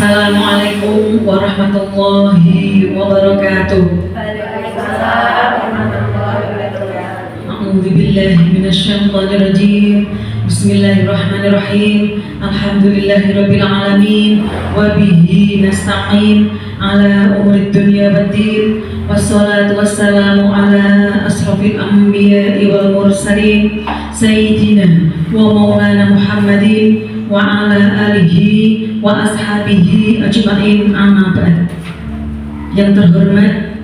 Assalamualaikum warahmatullahi wabarakatuh. A'udzu billahi minasyaitonir rajim. Bismillahirrahmanirrahim. Alhamdulillahirabbil alamin wa bihi nasta'in ala umurid dunya waddin. Wassalatu wassalamu ala asrofil anbiya'i wal mursalin sayyidina wa maulana Muhammadin wa ala alihi wa ashabihi ajma'in, amma ba'd. Yang terhormat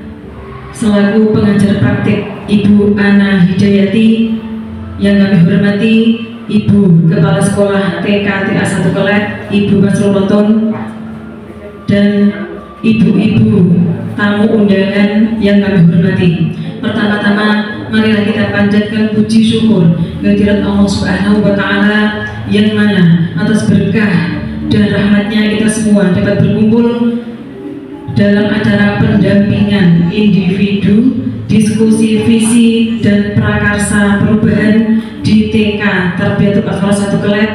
selaku pengajar praktik Ibu Ana Hidayati, yang kami hormati Ibu Kepala Sekolah TK TA 1 Kelet, Ibu Masrul Loton, dan ibu-ibu tamu undangan yang kami hormati. Pertama-tama marilah kita panjatkan puji syukur kehadirat Allah Subhanahu wa Ta'ala, yang mana atas berkah dan rahmatnya kita semua dapat berkumpul dalam acara pendampingan individu, diskusi visi dan prakarsa perubahan di TK Tarbiyatul Atfal 1 Kelet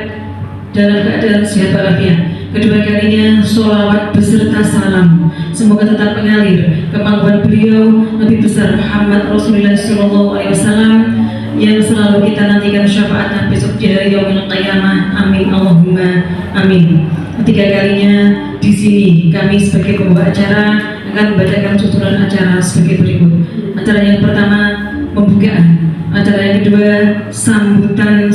dalam keadaan sehat walafiat. Kedua kalinya sholawat beserta salam semoga tetap mengalir ke pangkuan beliau Nabi besar Muhammad Rasulullah SAW, yang selalu kita nantikan syafaatnya besok di hari yaumil qiyamah. Amin Allahumma amin. Ketiga kalinya di sini kami sebagai pembawa acara akan membacakan susunan acara sebagai berikut. Acara yang pertama pembukaan, acara yang kedua sambutan,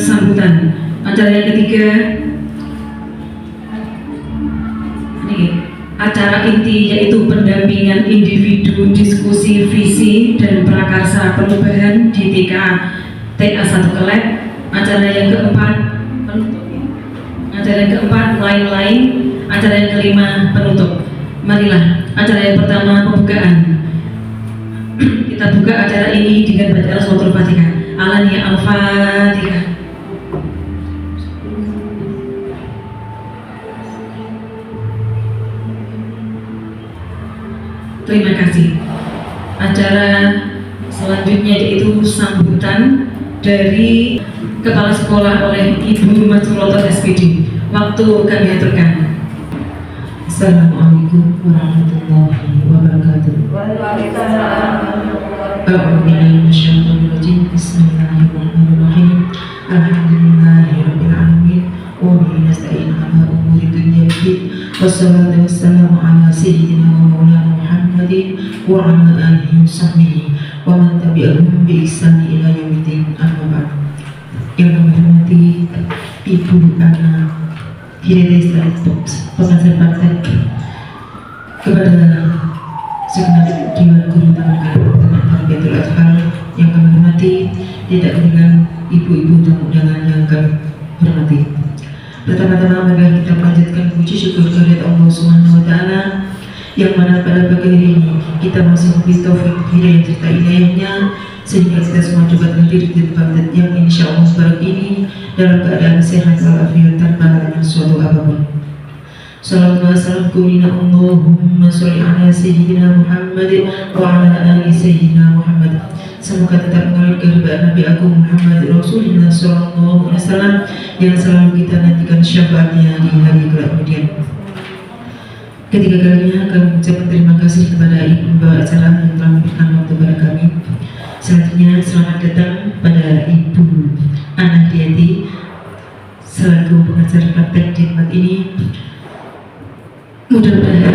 acara yang ketiga acara inti yaitu pendampingan individu, diskusi visi dan prakarsa perubahan di TK TA 1 Kelet. Acara yang keempat lain-lain. Acara yang kelima penutup. Marilah acara yang pertama pembukaan. Kita buka acara ini dengan bacaan suratul Fatihah. Alaniya al-Fatihah. Terima kasih. Acara selanjutnya yaitu sambutan dari Kepala Sekolah oleh Ibu Masrul Loton SPD. Waktu kami aturkan. Assalamualaikum warahmatullahi wabarakatuh. Bismillahirrahmanirrahim. Alhamdulillahirabbil alamin wa bihi nasta'in ala umuri dunya waddin. Wassalatu wassalamu ala sayyidina wa maulana Muhammadin wa ala alihi wa sahbihi wa man tabi'ahum bi ihsan ila yaumiddin, amma ba'd. Yang kami hormati Ibu Ana Hidayati, pengajar praktek, kepada segenap Dewan Guru Taman Tarbiyatul Atfal yang kami hormati, tidak dengan ibu-ibu tamu undangan yang kami hormati. Pertama-tama mari kita panjatkan puji syukur kehadirat Allah Subhanahu wa Ta'ala, yang mana pada pagi hari ini kita masih diberi taufik hidayah serta hidayahnya sehingga kita semua dapat hadir di tempat yang insya Allah baru ini dalam keadaan sehat walafiat tanpa adanya suatu apapun. Sallallahu alaihi wasallam. Allahumma sholli ala sayyidina Muhammad wa ala ali sayyidina Muhammad. Semoga tetap mengalir kehidupan Nabi Agung Muhammad Rasulullah SAW yang selalu kita nantikan syafaatnya di hari kelak kemudian. Ketiga kalinya kami mengucapkan terima kasih kepada ibu pembawa acara yang telah memberikan waktu kepada kami. Selanjutnya selamat datang pada Ibu Ana Hidayati selaku pengajar praktek di tempat ini. Mudah-mudahan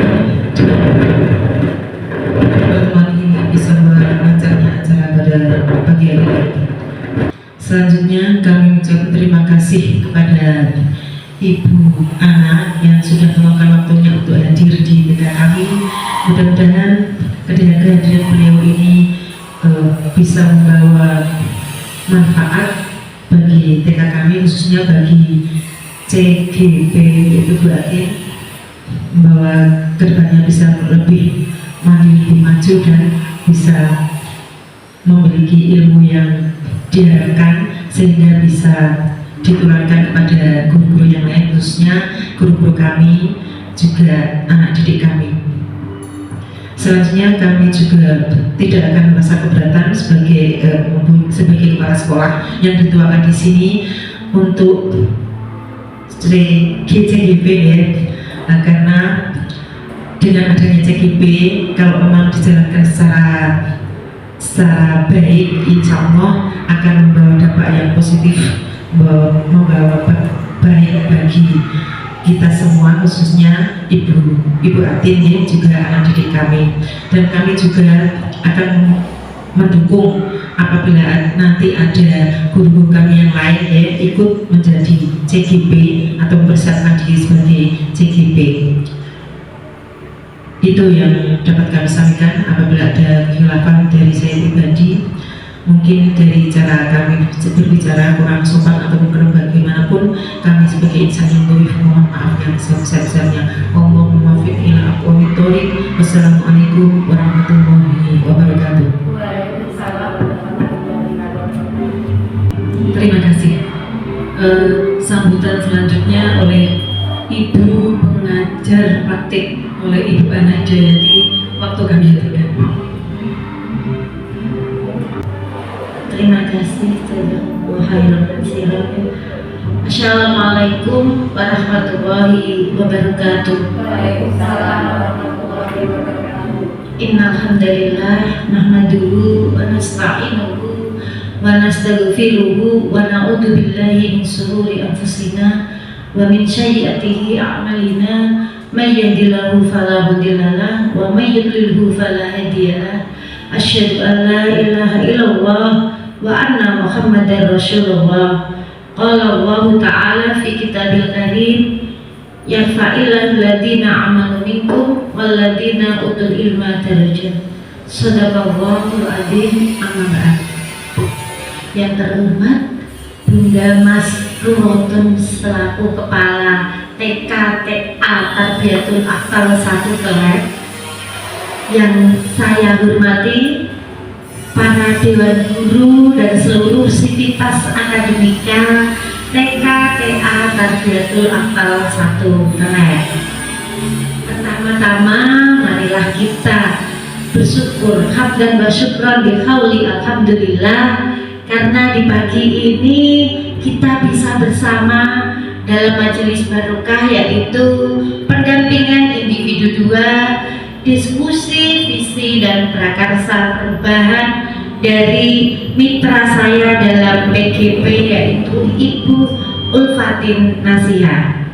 pertemuan ini bisa melancarnya acara pada pagi hari ini. Selanjutnya kami mengucapkan terima kasih kepada Ibu Ana yang sudah meluangkan waktunya untuk hadir di TK kami. Mudah-mudahan kehadiran beliau ini bisa membawa manfaat bagi TK kami, khususnya bagi CGP, itu berarti membawa kedepannya bisa lebih maju dan bisa memiliki ilmu yang diharapkan sehingga bisa ditularkan kepada guru-guru yang lain, khususnya guru-guru kami, juga anak didik kami. Selanjutnya kami juga tidak akan merasa keberatan sebagai kepala sekolah yang dituakan di sini untuk GCGP ya, Karena dengan adanya CGP, kalau memang dijalankan secara baik, insya Allah akan membawa dampak yang positif, membawa baik bagi kita semua, khususnya Ibu Atin ya, juga anak didik kami, dan kami juga akan mendukung apabila nanti ada guru-guru kami yang lain ya ikut menjadi CGP atau mempersiapkan diri sebagai CGP. Itu yang dapat kami sampaikan. Apabila ada kekhilafan dari saya pribadi, mungkin dari cara kami berbicara kurang sopan atau kurang bagaimanapun, kami sebagai insan yang baik mohon maaf yang sebesar-besarnya. Allahumma fiq ila aqwamit thoriq. Wassalamualaikum warahmatullahi wabarakatuh. Terima kasih. Sambutan selanjutnya oleh Ibu pengajar praktik oleh Ibu Ana Hidayati. Waktu kami hadirkan. Terima kasih. Assalamualaikum warahmatullahi wabarakatuh. Waalaikumsalam warahmatullahi wabarakatuh. Innal hamdalillah nahmaduhu wa nasta'inuhu wa nastaghfiruhu wa na'udzu billahi min shururi anfusina wa min sayyiatihi a'malina. May yahdihillahu fala mudhillalah wa may yudlilhu fala hadiyalah. Asyhadu an la ilaha illallah wa anna Muhammadar Rasulullah. Qala Allah Ta'ala fi kitabil karim, yarfa'illahu alladziina amanu minkum walladzina utul ilma darajat. Shadaqallahul adzim. Amma ba'd. Yang terhormat Bunda Mas Ruhotun selaku Kepala TKTA Tarbiyatul Atfal 1 Kelek, yang saya hormati para dewan guru dan seluruh sivitas akademika TKTA Tarbiyatul Atfal 1 Kelek. Pertama-tama marilah kita bersyukur hamdan wa syukran bihauli alhamdulillah, karena di pagi ini kita bisa bersama dalam majelis barokah, yaitu pendampingan individu 2, diskusi visi dan prakarsa perubahan dari mitra saya dalam PGP, yaitu Ibu Ulfatin Nasiha.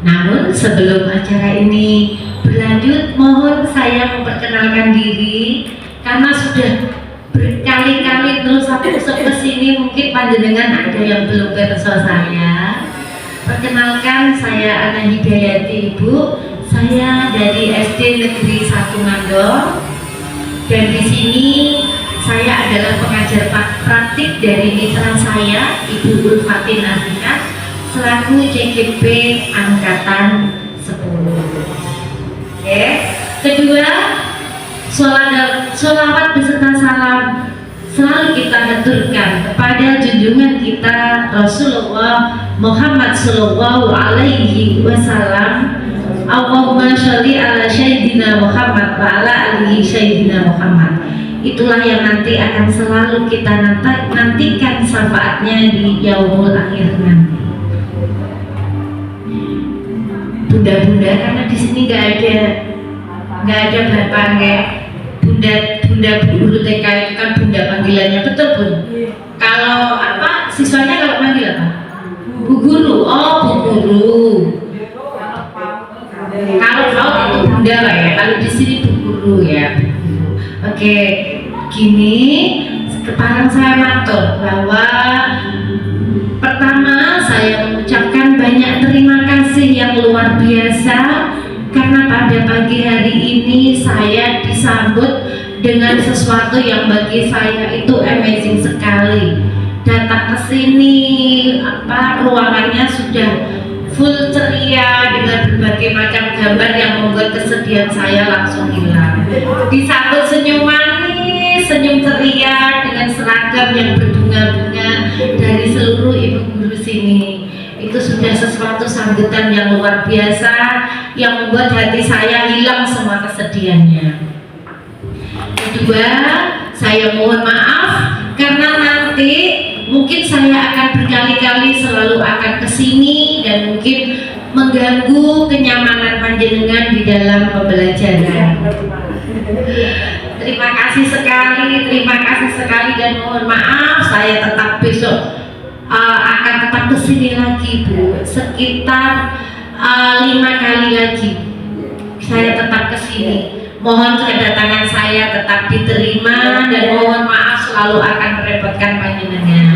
Namun sebelum acara ini berlanjut, mohon saya memperkenalkan diri, karena sudah berkali-kali terus aku kesini, mungkin panjenengan ada yang belum kenal saya. Perkenalkan, saya Ana Hidayati, Ibu. Saya dari SD Negeri 1 Ngandong, dan di sini saya adalah pengajar praktik dari mitra saya Ibu Ulfatin Nasiha selaku CGP angkatan 10. Oke. Kedua, sholawat beserta salam selalu kita haturkan kepada junjungan kita Rasulullah Muhammad Sallallahu Alaihi Wasallam. Allahumma sholli ala Sayyidina Muhammad wa ala alihi Sayyidina Muhammad. Itulah yang nanti akan selalu kita nantikan syafaatnya di yaumul akhir nanti. Bunda-bunda, karena di sini nggak ada bapak kayak bunda guru TK itu kan bunda panggilannya, betul Bun? Kalau apa siswanya kalau panggil apa? Bu guru. Oh, Bu guru. Kalau itu bunda lah ya. Kalau di sini Bu guru ya. Oke, gini sekarang saya matur bahwa pertama saya mengucapkan banyak terima kasih yang luar biasa, karena pada pagi hari ini saya disambut dengan sesuatu yang bagi saya itu amazing sekali. Datang ke sini, ruangannya sudah full ceria dengan berbagai macam gambar yang membuat kesedihan saya langsung hilang. Disambut senyum manis, senyum ceria dengan seragam yang berbunga-bunga dari seluruh ibu guru sini. Itu sudah sesuatu sambutan yang luar biasa yang membuat hati saya hilang semua kesedihannya. Kedua, saya mohon maaf karena nanti mungkin mungkin saya akan berkali-kali selalu akan kesini dan mungkin mengganggu kenyamanan panjenengan di dalam pembelajaran. Terima kasih sekali dan mohon maaf saya tetap besok akan tetap kesini lagi Bu, sekitar 5 kali lagi saya tetap kesini. Mohon kedatangan saya tetap diterima dan mohon maaf selalu akan merepotkan panjenengan.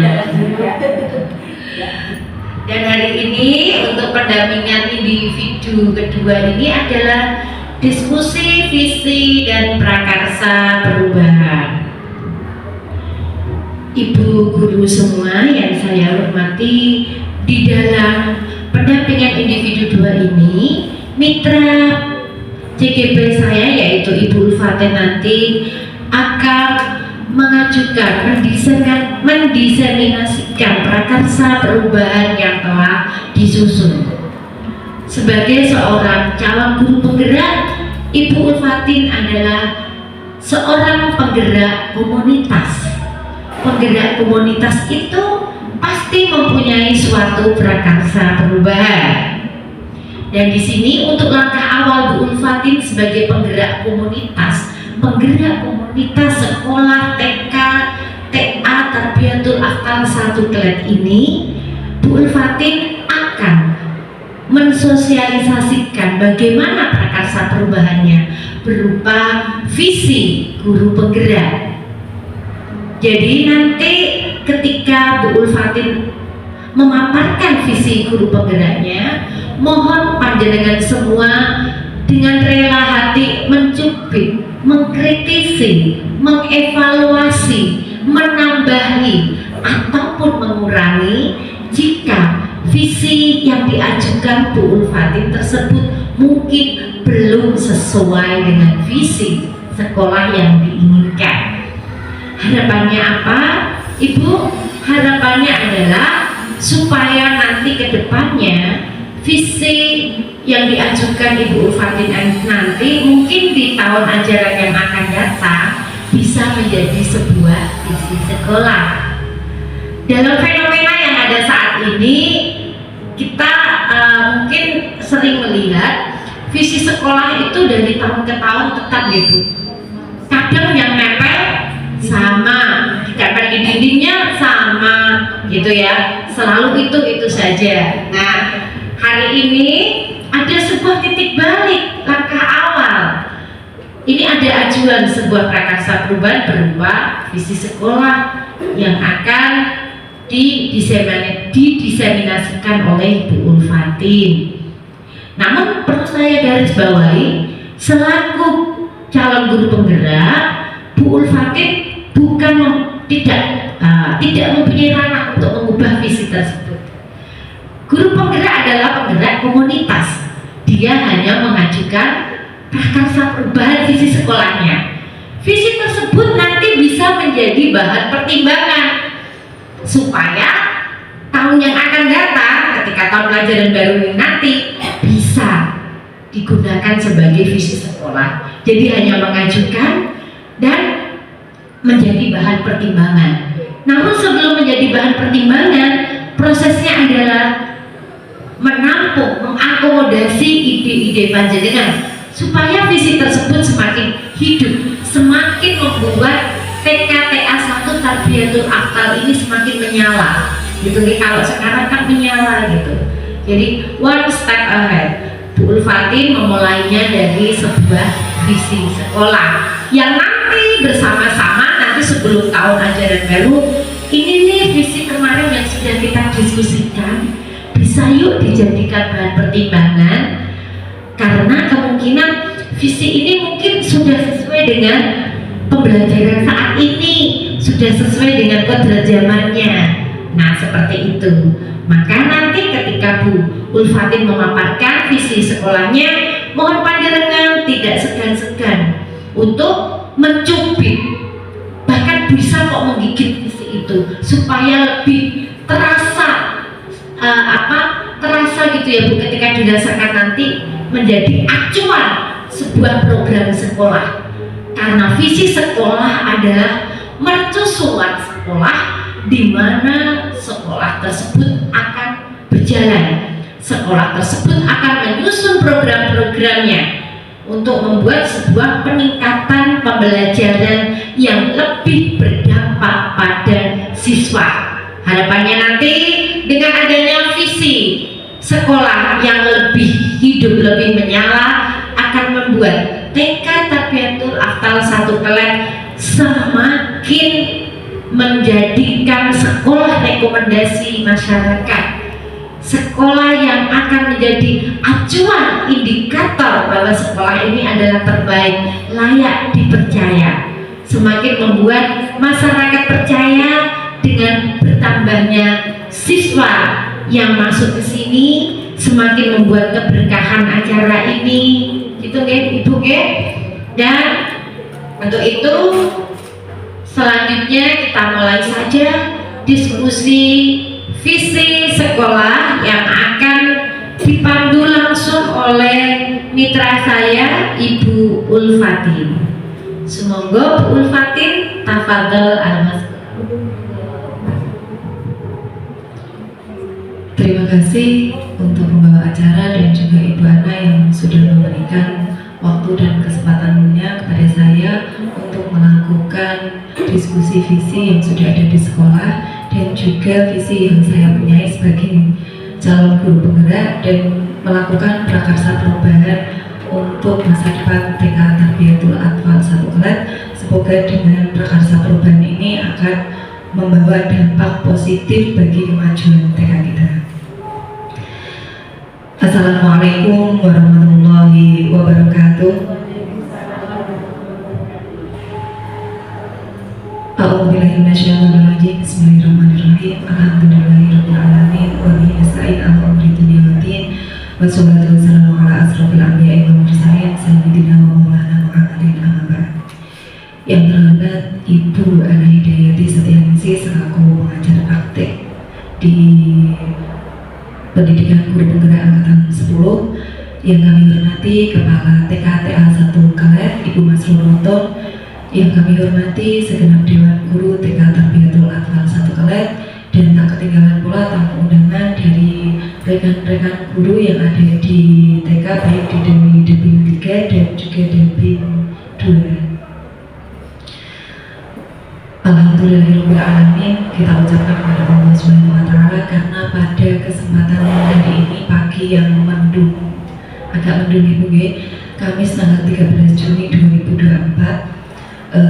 Dan hari ini untuk pendampingan individu kedua ini adalah diskusi visi dan prakarsa perubahan. Ibu guru semua yang saya hormati, di dalam pendampingan individu dua ini, mitra CGP saya yaitu Ibu Ulfatin nanti akan mengajukan, mendiseminasikan prakarsa perubahan yang telah disusun. Sebagai seorang calon guru penggerak, Ibu Ulfatin adalah seorang penggerak komunitas. Penggerak komunitas itu pasti mempunyai suatu prakarsa perubahan. Dan di sini untuk langkah awal Bu Ulfatin sebagai penggerak komunitas sekolah TK, TA, Tarbiyatul Atfal 1 Klet ini, Bu Ulfatin akan mensosialisasikan bagaimana prakarsa perubahannya berupa visi guru penggerak. Jadi nanti ketika Bu Ulfatin memaparkan visi guru penggeraknya, mohon panjenengan semua dengan rela hati mencubit, mengkritisi, mengevaluasi, menambahi ataupun mengurangi jika visi yang diajukan Bu Ulfatin tersebut mungkin belum sesuai dengan visi sekolah yang diinginkan. Harapannya apa, Ibu? Harapannya adalah supaya nanti ke depannya visi yang diajukan Ibu Ulfatin nanti mungkin di tahun ajaran yang akan datang bisa menjadi sebuah visi sekolah. Dalam fenomena yang ada saat ini, kita mungkin sering melihat visi sekolah itu dari tahun ke tahun tetap gitu. Kadang yang nempel sama, ditempel di dindingnya sama gitu ya, selalu itu saja. Nah, hari ini ada sebuah titik balik, langkah awal. Ini ada ajuan sebuah prakarsa perubahan berupa visi sekolah yang akan didiseminasikan oleh Bu Ulfatin. Namun perlu saya garis bawahi, selaku calon guru penggerak, Bu Ulfatin tidak mempunyai ranah untuk mengubah visi tersebut. Guru penggerak adalah penggerak komunitas. Dia hanya mengajukan prakarsa perubahan visi sekolahnya. Visi tersebut nanti bisa menjadi bahan pertimbangan supaya tahun yang akan datang, ketika tahun pelajaran baru ini nanti bisa digunakan sebagai visi sekolah. Jadi hanya mengajukan dan menjadi bahan pertimbangan. Namun sebelum menjadi bahan pertimbangan, prosesnya adalah menampung, mengakomodasi ide-ide panjenengan supaya visi tersebut semakin hidup, semakin membuat TKTA 1 Tarbiyatul Atfal ini semakin menyala gitu nih. Kalau sekarang kan menyala gitu, jadi one step ahead. Bu Ulfatin memulainya dari sebuah visi sekolah yang nanti bersama-sama nanti sebelum tahun ajaran baru ini nih, visi kemarin yang sudah kita diskusikan bisa yuk dijadikan bahan pertimbangan, karena kemungkinan visi ini mungkin sudah sesuai dengan pembelajaran saat ini, sudah sesuai dengan kodrat zamannya. Nah seperti itu. Maka nanti ketika Bu Ulfatin memaparkan visi sekolahnya, mohon panjenengan tidak segan-segan untuk mencubit, bahkan bisa kok menggigit visi itu supaya lebih terasa terasa gitu ya Bu, ketika dirasakan nanti menjadi acuan sebuah program sekolah. Karena visi sekolah adalah mercusuan sekolah di mana sekolah tersebut akan berjalan. Sekolah tersebut akan menyusun program-programnya untuk membuat sebuah peningkatan pembelajaran yang lebih berdampak pada siswa. Harapannya nanti dengan adanya visi sekolah yang lebih hidup, lebih menyala, akan membuat TK Tarbiyatul Atfal 1 Keled semakin menjadikan sekolah rekomendasi masyarakat, sekolah yang akan menjadi acuan indikator bahwa sekolah ini adalah terbaik, layak dipercaya. Semakin membuat masyarakat percaya dengan bertambahnya siswa yang masuk ke sini, semakin membuat keberkahan acara ini, gitu kan Ibu kan? Dan untuk itu selanjutnya kita mulai saja diskusi visi sekolah yang akan dipandu langsung oleh mitra saya Ibu Ulfatin. Semoga Bu Ulfatin tafadhol al-mas'ul. Terima kasih untuk pembawa acara dan juga Ibu Ana yang sudah memberikan waktu dan kesempatannya kepada saya untuk melakukan diskusi visi yang sudah ada di sekolah dan juga visi yang saya punya sebagai calon guru penggerak dan melakukan prakarsa perubahan untuk masa depan TK Tarbiyatul Atfal 1 Keled. Semoga dengan prakarsa perubahan ini akan membawa dampak positif bagi kemajuan TK kita. Assalamualaikum warahmatullahi wabarakatuh. A'udzubillahi minasyaitonirrajim. Bismillahirrahmanirrahim. Alhamdulillahirabbil alamin wa bihi nasta'in ala umuri dunya waddin. Wassalatu wassalamu ala asrofil anbiya'i wal mursalin sayyidina wa maulana Muhammadin amma ba'd. Yang terhormat Ibu Ana Hidayati Setianingsih selaku pengajar praktik di Pendidikan Guru Penggerak Angkatan 10, yang kami hormati Kepala TKTA 1 Keled Ibu Masronoto, yang kami hormati segenap Dewan Guru TK Tarbiyatul Atfal 1 Keled, dan tak ketinggalan pula tamu undangan dari rekan-rekan guru yang ada di TK, baik di Deping 3 dan juga Deping 2. Alhamdulillahirabbil alamin, kita ucapkan kepada Allah Subhanahu wa taala karena pada kesempatan hari ini pagi yang mendung, agak mendung Ibu nggih, Kamis tanggal 13 Juni 2024,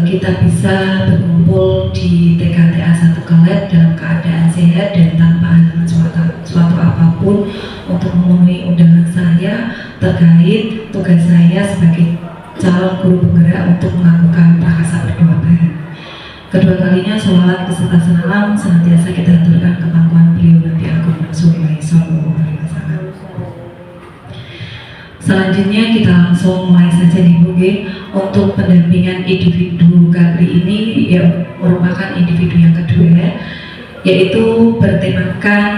kita bisa berkumpul di TKTA 1 Keled dalam keadaan sehat dan tanpa halangan suatu apapun untuk memenuhi undangan saya terkait tugas saya sebagai calon guru penggerak untuk melakukan prakarsa berdoa bareng. Kedua kalinya sholawat beserta salam senantiasa kita aturkan ke pangkuan beliau Nabi Agung Rasulullah SAW. Selanjutnya kita langsung mulai saja nih Bu G. Untuk pendampingan individu kali ini yang merupakan individu yang kedua, yaitu bertemakan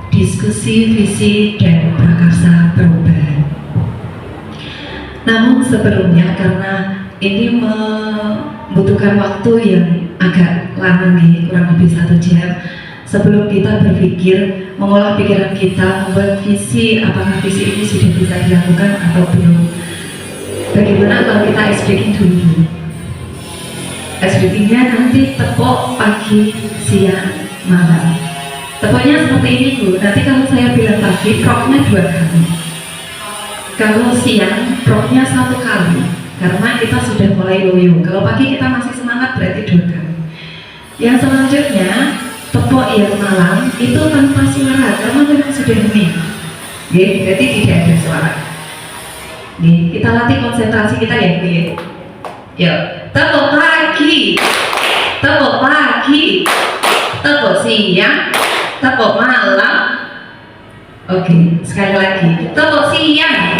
diskusi visi dan prakarsa perubahan. Namun sebelumnya, karena ini membutuhkan waktu yang agak lama nih, kurang lebih 1 jam, sebelum kita berpikir, mengolah pikiran kita, membuat visi, apakah visi ini sudah bisa dilakukan atau belum. Bagaimana kalau kita ice breaking dulu? Ice breakingnya nanti tepok pagi, siang, malam. Tepoknya seperti ini Bu, nanti kalau saya bilang pagi, proknya 2 kali. Kalau siang, proknya 1 kali. Karena kita sudah mulai loyo. Kalau pagi kita masih semangat, berarti 2 kali. Yang selanjutnya, tepok yang malam itu tanpa suara karena memang sudah hening. Berarti tidak ada suara. Kita latih konsentrasi kita ya, Bu. Yuk, tepok pagi, tepok pagi, tepok siang, tepok malam. Oke, sekali lagi, tepok siang.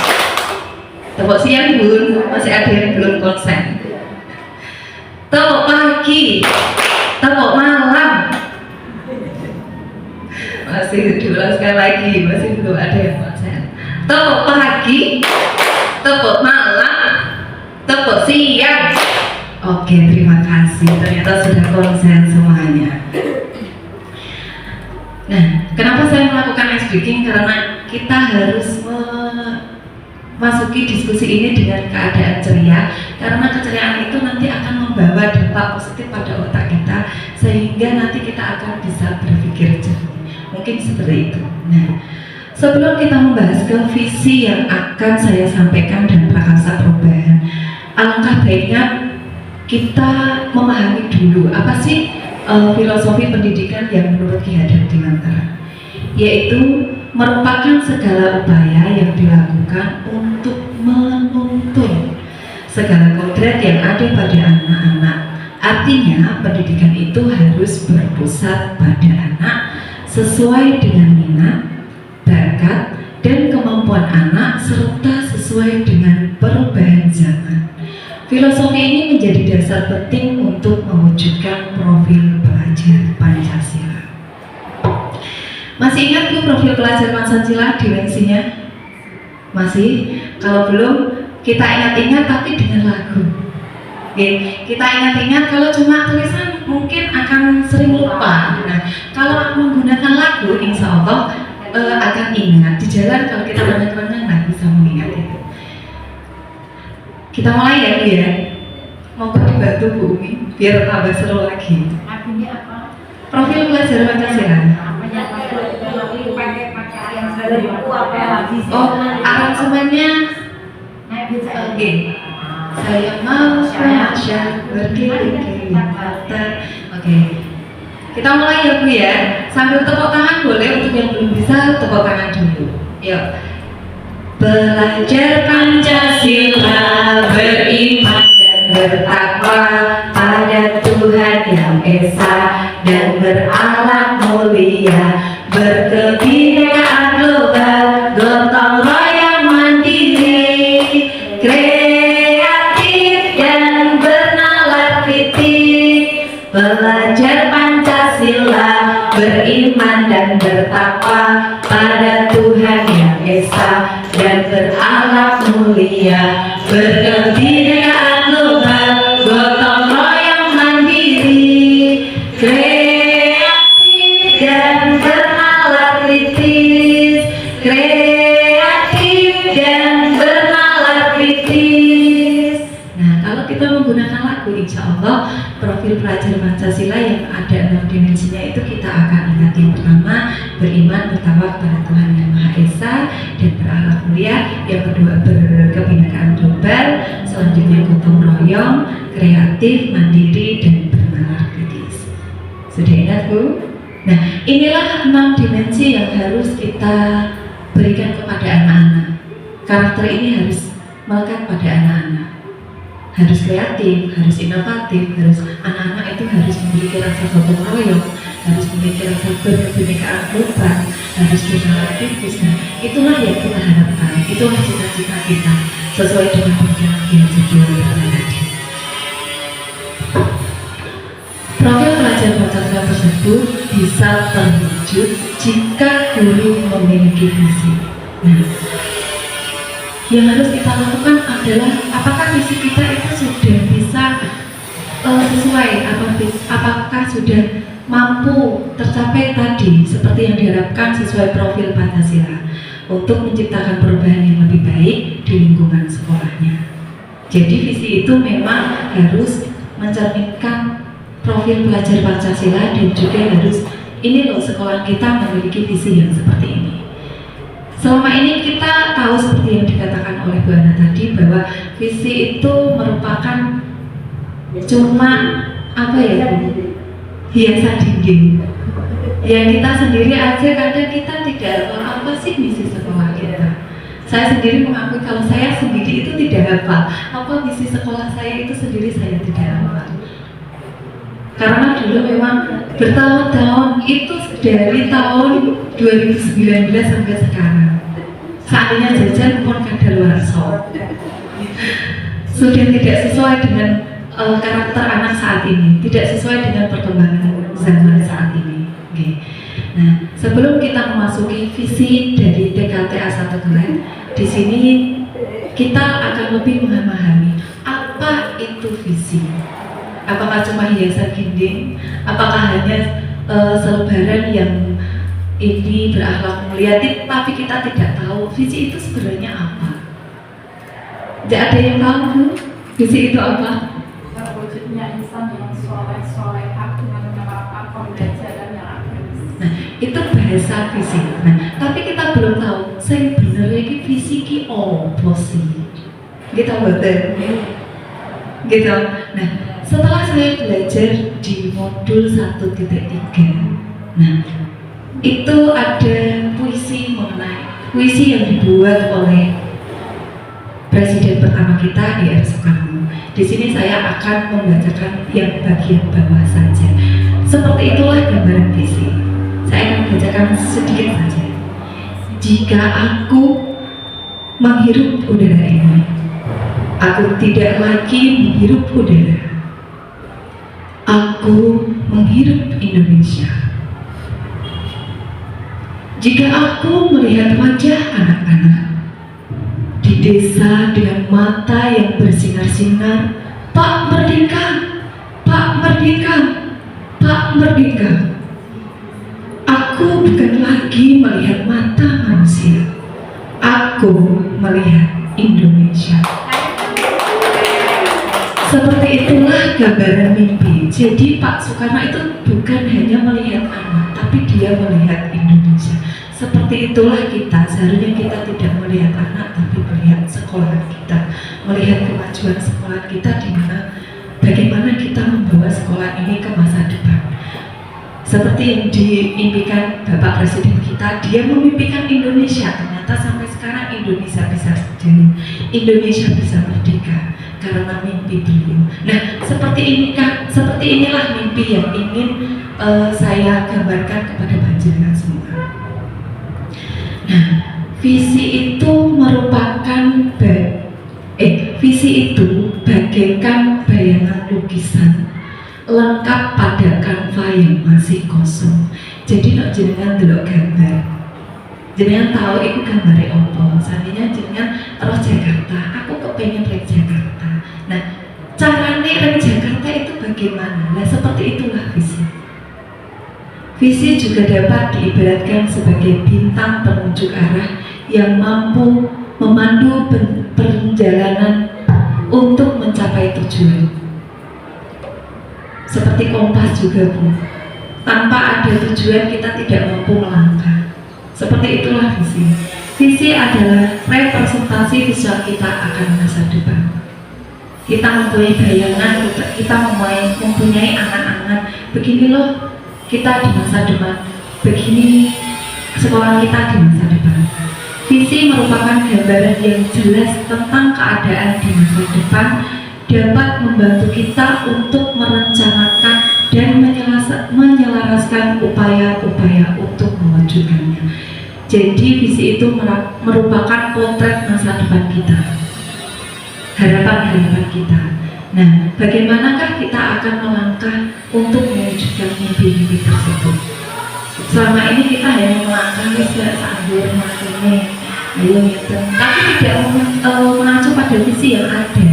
Tepok siang Bun, masih ada yang belum konsen. Tepok pagi, tepok malam. Masih diulang sekali lagi, masih belum ada yang konsen. Tepok pagi, tepok malam, tepok siang. Oke, terima kasih. Ternyata sudah konsen semuanya. Nah, kenapa saya melakukan ice breaking? Karena kita harus memasuki diskusi ini dengan keadaan ceria. Karena keceriaan itu nanti akan membawa dampak positif pada otak kita, sehingga nanti kita akan bisa berpikir jernih. Mungkin seperti itu. Nah, sebelum kita membahas ke visi yang akan saya sampaikan dan prakarsa perubahan, alangkah baiknya kita memahami dulu apa sih filosofi pendidikan yang menurut Ki Hajar Dewantara, yaitu merupakan segala upaya yang dilakukan untuk menuntun segala kodrat yang ada pada anak-anak. Artinya pendidikan itu harus berpusat pada anak sesuai dengan minat, bakat, dan kemampuan anak serta sesuai dengan perubahan zaman. Filosofi ini menjadi dasar penting untuk mewujudkan profil pelajar Pancasila. Masih ingat Bu profil pelajar Pancasila dimensinya? Masih? Kalau belum, kita ingat-ingat tapi dengan lagu. Oke, kita ingat-ingat, kalau cuma tulisan mungkin akan sering lupa. Nah, kalau menggunakan lagu, insya Allah akan ingat. Di jalan kalau kita renang-renang, nah bisa mengingat itu. Kita mulai ya Bu ya. Mau dibantu Bu Umi biar tambah seru lagi. Artinya apa? Profil pelajar Pancasila. Oh, aransemennya. Oke. Saya mau Syah berdiri. Oke. Kita mulai ya Bu ya. Sambil tepuk tangan boleh, untuk yang belum bisa tepuk tangan dulu. Yuk. Belajar Pancasila, beriman dan bertakwa pada Tuhan Yang Esa dan berakhlak mulia, berkebinekaan global, gotong royong mandiri, kreatif dan bernalar kritis. Belajar Pancasila, beriman dan bertakwa pada Tuhan Yang Esa dan berakhlak mulia, berkebinekaan global, gotong royong mandiri, kreatif dan bernalar kritis, kreatif dan bernalar kritis. Nah, kalau kita menggunakan lagu, insya Allah profil pelajar Pancasila yang ada 6 dimensinya itu kita akan ingat. Yang pertama, beriman bertakwa kepada Tuhan Yang Maha Esa dan berakhlak mulia. Yang kedua, berkebinekaan global. Selanjutnya, gotong royong, kreatif, mandiri, dan bernalar kritis. Sudah ingat Bu? Nah, inilah 6 dimensi yang harus kita berikan kepada anak-anak. Karakter ini harus melekat pada anak-anak. Harus kreatif, harus inovatif, anak-anak itu harus memiliki rasa gotong royong, harus memiliki rasa berkebinekaan global, harus bernalar kritis. Nah, itulah yang kita harapkan, itulah cita-cita kita sesuai dengan program yang Dewantara tadi. Profil pelajar Pancasila tersebut bisa terwujud jika guru memiliki visi. Nah, yang harus kita lakukan adalah apakah visi kita itu sudah bisa sesuai, apakah sudah mampu tercapai tadi seperti yang diharapkan sesuai profil Pancasila untuk menciptakan perubahan yang lebih baik di lingkungan sekolahnya. Jadi visi itu memang harus mencerminkan profil pelajar Pancasila dan juga harus ini loh sekolah kita memiliki visi yang seperti ini. Selama ini kita tahu seperti yang dikatakan oleh Bu Ana tadi bahwa visi itu merupakan cuma apa ya Bu? Hiasan dinding. Yang kita sendiri aja kadang kita tidak tahu apa sih misi sekolah kita. Saya sendiri mengakui kalau saya sendiri itu tidak hafal apa misi sekolah saya itu sendiri saya tidak hafal. Karena dulu memang bertahun-tahun itu dari tahun 2019 sampai sekarang. Saatnya jajan pun kadaluarsa. Sudah tidak sesuai dengan karakter anak saat ini, tidak sesuai dengan perkembangan zaman saat ini. Okay. Nah, sebelum kita memasuki visi dari TKT A1 Keren, di sini kita akan lebih memahami apa itu visi. Apakah cuma hiasan dinding? Apakah hanya selebaran yang ini berakhlak mulia, tapi kita tidak tahu visi itu sebenarnya apa? Tidak ada yang tahu, Bu? Visi itu apa? Terwujudnya insan yang soleh-solehah dengan menerapkan pembelajaran yang akademis. Nah, itu bahasa visi. Nah, tapi kita belum tahu sebenarnya ini visi ki opo sih? Kita betul. Gitu. Nah, setelah saya belajar di modul 1.3, nah itu ada puisi yang dibuat oleh Presiden pertama kita di Soekarno. Di sini saya akan membacakan yang bagian bawah saja. Seperti itulah gambaran visi. Saya akan bacakan sedikit saja. Jika aku menghirup udara ini, aku tidak lagi menghirup udara. Aku menghirup Indonesia. Jika aku melihat wajah anak-anak di desa dengan mata yang bersinar-sinar, Pak Merdeka, Pak Merdeka, Pak Merdeka. Aku bukan lagi melihat mata manusia. Aku melihat Indonesia. Seperti itulah gambaran mimpi. Jadi Pak Soekarno itu bukan hanya melihat anak, tapi dia melihat Indonesia. Seperti itulah kita, seharusnya kita tidak melihat anak, tapi melihat sekolah kita, melihat kemajuan sekolah kita, di mana bagaimana kita membawa sekolah ini ke masa depan. Seperti yang diimpikan Bapak Presiden kita, dia memimpikan Indonesia. Ternyata sampai sekarang Indonesia bisa berjalan, Indonesia bisa merdeka karena mimpi beliau. Nah, seperti inilah mimpi yang ingin saya gambarkan kepada panjenengan semua. Nah, visi itu bagaikan bayangan lukisan lengkap pada kanva yang masih kosong. Jadi nek jenengan delok gambar, jenengan tahu itu gambare opo. Seandainya jenengan roh Jakarta, aku kepengen rek Jakarta. Nah, caranya rek Jakarta itu bagaimana? Nah, seperti itulah visi. Visi juga dapat diibaratkan sebagai bintang penunjuk arah yang mampu memandu perjalanan untuk mencapai tujuan. Seperti kompas juga, Bu. Tanpa ada tujuan kita tidak mampu melangkah. Seperti itulah visi. Visi adalah representasi visual kita akan masa depan. Kita mempunyai bayangan, kita mempunyai angan-angan. Begini loh kita di masa depan, begini sekolah kita di masa depan. Visi merupakan gambaran yang jelas tentang keadaan di masa depan, dapat membantu kita untuk merencanakan dan menyelaraskan upaya-upaya untuk mewujudkannya. Jadi visi itu merupakan potret masa depan kita, harapan-harapan kita. Nah, bagaimanakah kita akan melangkah untuk mewujudkan mimpi-mimpi tersebut? Selama ini kita hanya melangkah sambil ini, ayo gitu. Tapi tidak mengacu pada visi yang ada.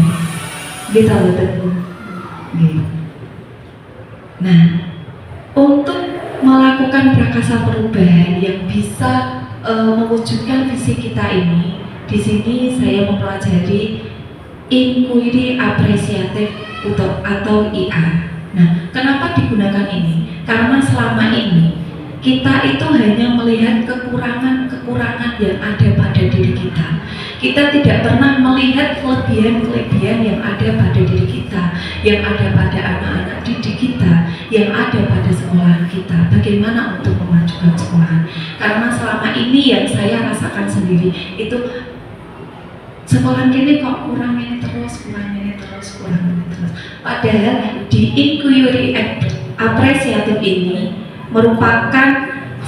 Kita betul. Nah, untuk melakukan prakasa perubahan yang bisa mewujudkan visi kita ini, di sini saya mempelajari inquiry apresiatif atau IA. Nah, kenapa digunakan ini? Karena selama ini kita itu hanya melihat kekurangan-kekurangan yang ada pada diri kita. Kita tidak pernah melihat kelebihan-kelebihan yang ada pada diri kita, yang ada pada anak-anak didik kita, yang ada pada sekolah kita. Bagaimana untuk memajukan sekolah? Karena selama ini yang saya rasakan sendiri itu sekolah ini kok kurang ini terus. Padahal di inquiry apresiatif ini merupakan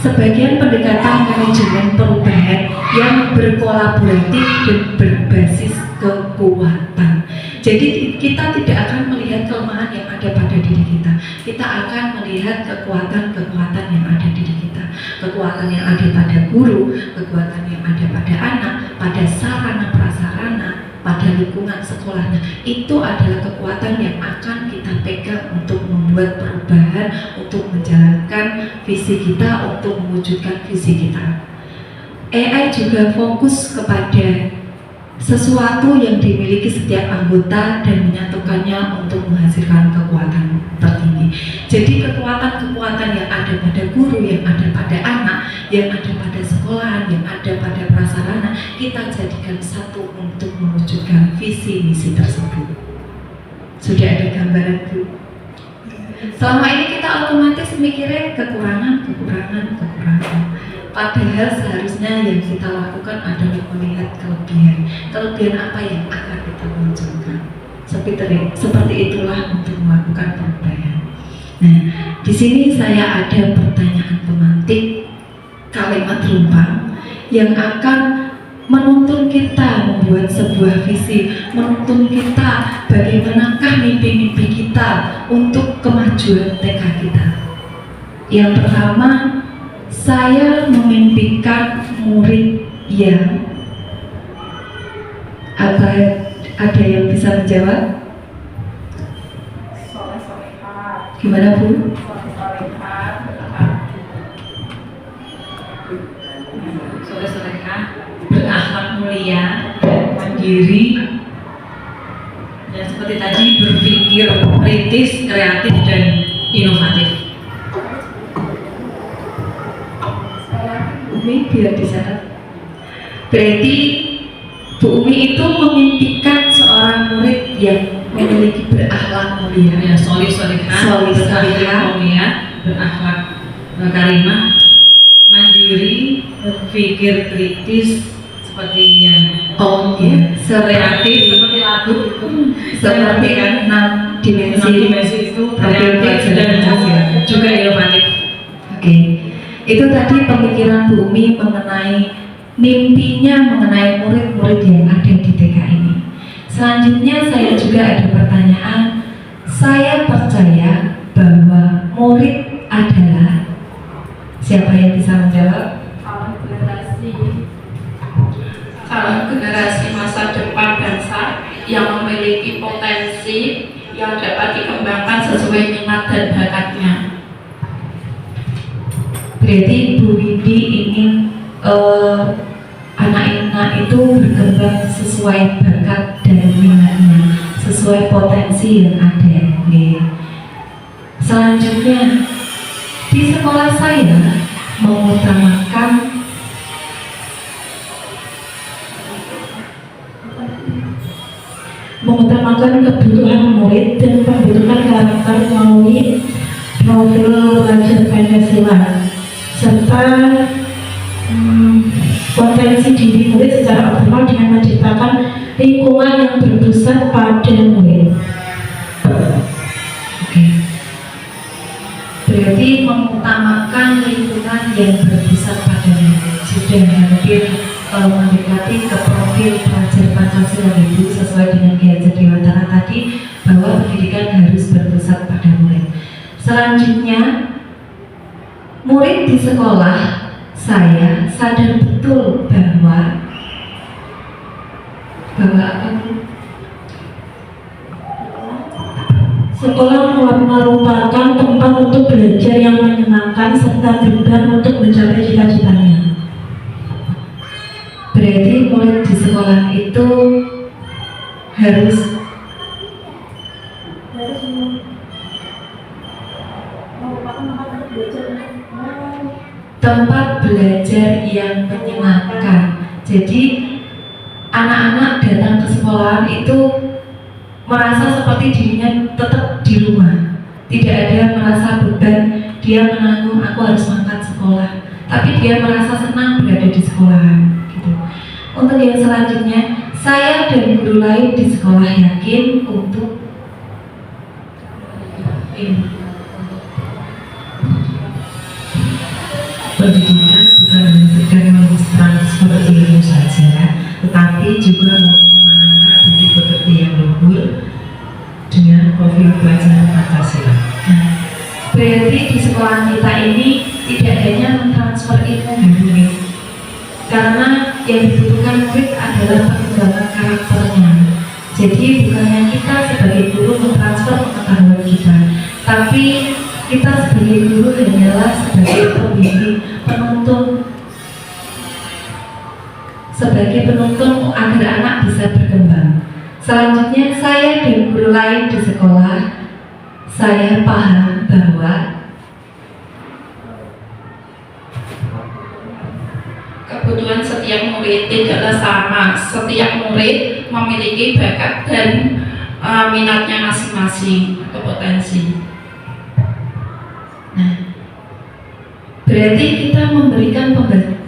sebagian pendekatan manajemen perubahan yang berkolaboratif dan berbasis kekuatan. Jadi kita tidak akan melihat kelemahan yang ada pada diri kita. Kita akan melihat kekuatan-kekuatan yang ada di diri kita. Kekuatan yang ada pada guru, kekuatan yang ada pada anak, pada sarana prasarana, pada pada lingkungan sekolah. Nah, itu adalah kekuatan yang akan kita pegang untuk membuat perubahan, untuk menjalankan visi kita, untuk mewujudkan visi kita. AI juga fokus kepada sesuatu yang dimiliki setiap anggota dan menyatukannya untuk menghasilkan kekuatan tertinggi. Jadi kekuatan-kekuatan yang ada pada guru, yang ada pada anak, yang ada pada sekolahan, yang ada pada prasarana, kita jadikan satu untuk mewujudkan visi misi tersebut. Sudah ada gambaran, Bu? Selama ini kita otomatis mikirnya kekurangan. Padahal seharusnya yang kita lakukan adalah melihat kelebihan. Kelebihan apa yang akan kita munculkan? Seperti itulah untuk melakukan perubahan. Nah, di sini saya ada pertanyaan pemantik, kalimat rumpang yang akan menuntun kita membuat sebuah visi, menuntun kita bagaimanakah mimpi-mimpi kita untuk kemajuan TK kita. Yang pertama, saya memimpikan murid yang ada yang bisa menjawab? Soleh-solehah. Gimana, Bu? Soleh-solehah, berakhlak. Soleh-solehah, berakhlak mulia, mandiri, dan seperti tadi berpikir kritis, kreatif, dan inovatif. Umi biar dicatat. Berarti Bu Umi itu memimpikan seorang murid yang memiliki berakhlak mulia. Ya, soleh-solehah, Soleh-solehah. mulia, berakhlak karimah, mandiri, berpikir kritis, seperti yang kreatif seperti lagu itu, seperti kan 6 dimensi itu kreatif dan dan juga inovatif. Oke. Itu tadi pemikiran Bu Umi mengenai mimpinya mengenai murid-murid yang ada di TK ini. Selanjutnya saya juga ada pertanyaan. Saya percaya bahwa murid adalah, siapa yang bisa menjawab? Calon generasi masa depan bangsa yang memiliki potensi yang dapat dikembangkan sesuai minat dan bakatnya. Berarti Bu Windy ingin anak-anak itu berkembang sesuai bakat dan minatnya, sesuai potensi yang ada. Selanjutnya, di sekolah saya mengutamakan kebutuhan murid dan pembentukan karakter melalui profil belajar Pancasila serta potensi diri murid secara optimal dengan menciptakan lingkungan yang berpusat pada murid. Berarti mengutamakan lingkungan yang berpusat pada murid. Sudah hampir mendekati ke profil pelajar Pancasila itu sesuai dengan Ki Hajar Dewantara tadi, bahwa pendidikan harus berpusat pada murid. Selanjutnya, murid di sekolah saya sadar betul bahwa sekolah merupakan tempat untuk belajar yang menyenangkan serta berperan untuk mencapai cita-citanya. Berarti murid di sekolah itu harus tempat belajar yang menyenangkan. Jadi anak-anak datang ke sekolahan itu merasa seperti dirinya tetap di rumah, tidak ada merasa beban dia menanggung aku harus mangkat sekolah, tapi dia merasa senang berada di sekolahan gitu. Untuk yang selanjutnya, saya dan guru lain di sekolah yakin untuk pendidikan bukan hanya sekedar mentransfer ilmu saja, tetapi juga menanamkan budi pekerti yang luhur dengan profil pelajar Pancasila. Nah, berarti di sekolah kita ini tidak hanya mentransfer ilmu murid, karena yang dibutuhkan murid adalah pengembangan karakternya. Jadi bukannya kita sebagai guru mentransfer pengetahuan kita, tapi kita sebagai guru hanyalah sebagai pembimbing, penuntun agar anak bisa berkembang. Selanjutnya, saya dan guru lain di sekolah, saya paham bahwa kebutuhan setiap murid tidaklah sama. Setiap murid memiliki bakat dan minatnya masing-masing atau potensi. Nah, berarti kita memberikan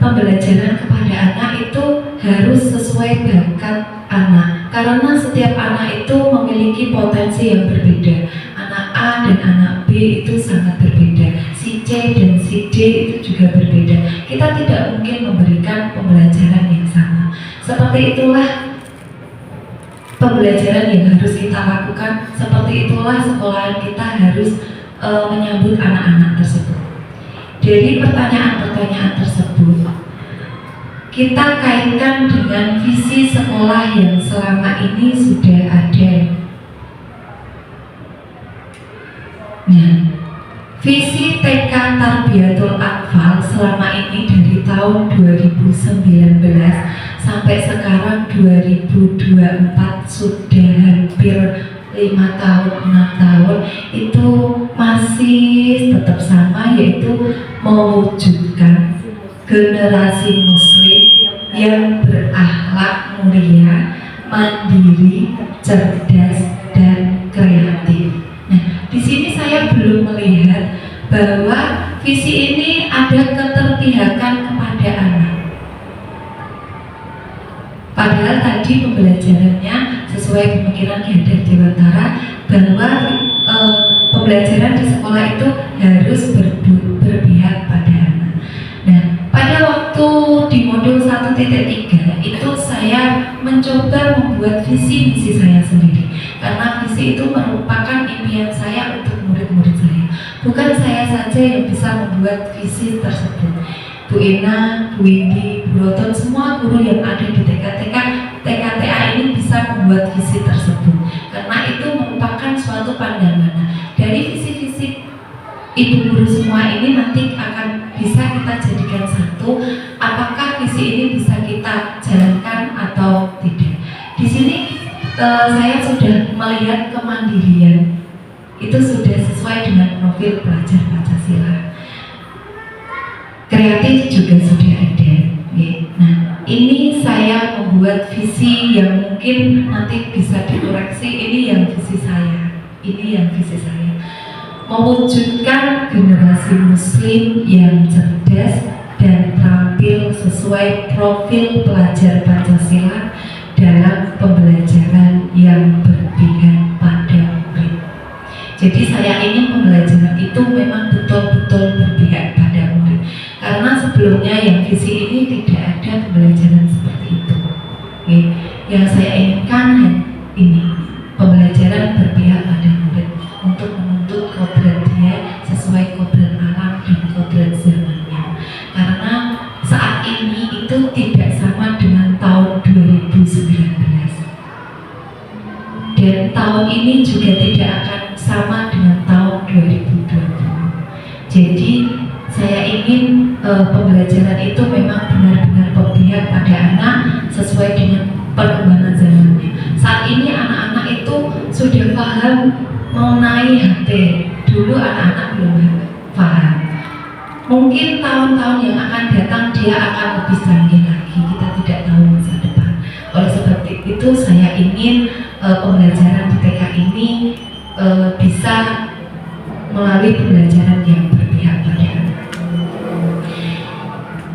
pembelajaran kepada anak itu harus sesuai bakat anak, karena setiap anak itu memiliki potensi yang berbeda. Anak A dan anak B itu sangat berbeda, si C dan si D itu juga berbeda. Kita tidak mungkin memberikan pembelajaran yang sama. Seperti itulah pembelajaran yang harus kita lakukan, seperti itulah sekolahan kita harus menyambut anak-anak tersebut. Dari pertanyaan-pertanyaan tersebut, kita kaitkan dengan visi sekolah yang selama ini sudah ada. Nah, visi TK Tarbiyatul Atfal selama ini dari tahun 2019 sampai sekarang 2024 sudah hampir 5 tahun, 6 tahun, itu masih tetap sama, yaitu mewujudkan generasi muslim yang berakhlak mulia, mandiri, cerdas, dan kreatif. Nah, di sini saya belum melihat bahwa visi ini ada keterpihakan kepada anak. Padahal tadi pembelajarannya sesuai pemikiran Ki Hajar Dewantara bahwa pembelajaran di sekolah itu harus berpihak pada anak. Nah, pada waktu di modul 1.3 itu saya mencoba membuat visi misi saya sendiri, karena visi itu merupakan impian saya untuk murid-murid saya. Bukan saya saja yang bisa membuat visi tersebut. Bu Ina, Bu Indi, Bu Roton, semua guru yang ada di TKTA ini bisa membuat visi tersebut, karena itu merupakan suatu pandangan. Dari visi-visi ibu guru semua ini nanti akan bisa kita jadikan satu. Apakah visi ini bisa kita jalankan atau tidak? Di sini saya sudah melihat kemandirian itu sudah sesuai dengan profil pelajar Pancasila. Kreatif juga sudah ada. Nah, ini saya membuat visi yang mungkin nanti bisa dikoreksi. Ini yang visi saya. Mewujudkan generasi muslim yang cerdas dan terampil sesuai profil pelajar Pancasila dalam pembelajaran yang berpihak pada murid. Jadi saya ingin pembelajaran itu memang betul-betul berpihak pada murid, karena sebelumnya yang visi ini tidak ada pembelajaran seperti itu. Yang saya inginkan ini pembelajaran berpihak pada murid untuk menuntut kodrat dia sesuai kodrat alam dan kodrat zamannya. Karena saat ini itu tidak sama dengan tahun 2019, dan tahun ini juga tidak akan sama dengan tahun 2020. Jadi saya ingin pembelajaran itu memang benar-benar berpihak pada anak sesuai dengan perkembangan zamannya. Saat ini anak-anak itu sudah paham mengenai HP. Dulu anak-anak belum paham. Mungkin tahun-tahun yang akan datang dia akan lebih canggih lagi. Kita tidak tahu masa depan. Oleh sebab itu saya ingin pembelajaran di TK ini bisa melalui pembelajaran yang berpihak pada anak.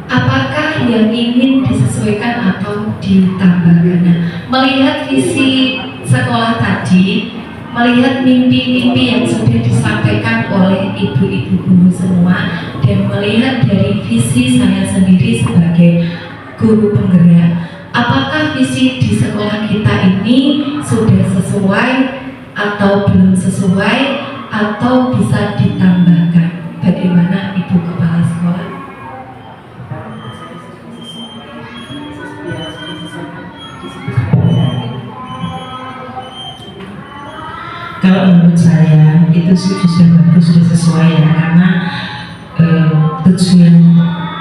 Apakah yang ingin disesuaikan atau ditambahkan? Nah, melihat visi sekolah tadi, melihat mimpi-mimpi yang sudah disampaikan oleh ibu-ibu guru semua, dan melihat dari visi saya sendiri sebagai guru penggerak, apakah visi di sekolah kita ini sudah sesuai atau belum sesuai, atau bisa ditambahkan? Bagaimana Ibu Kepala Sekolah? Kalau menurut saya itu sudah bagus, sudah sesuai ya, karena tujuan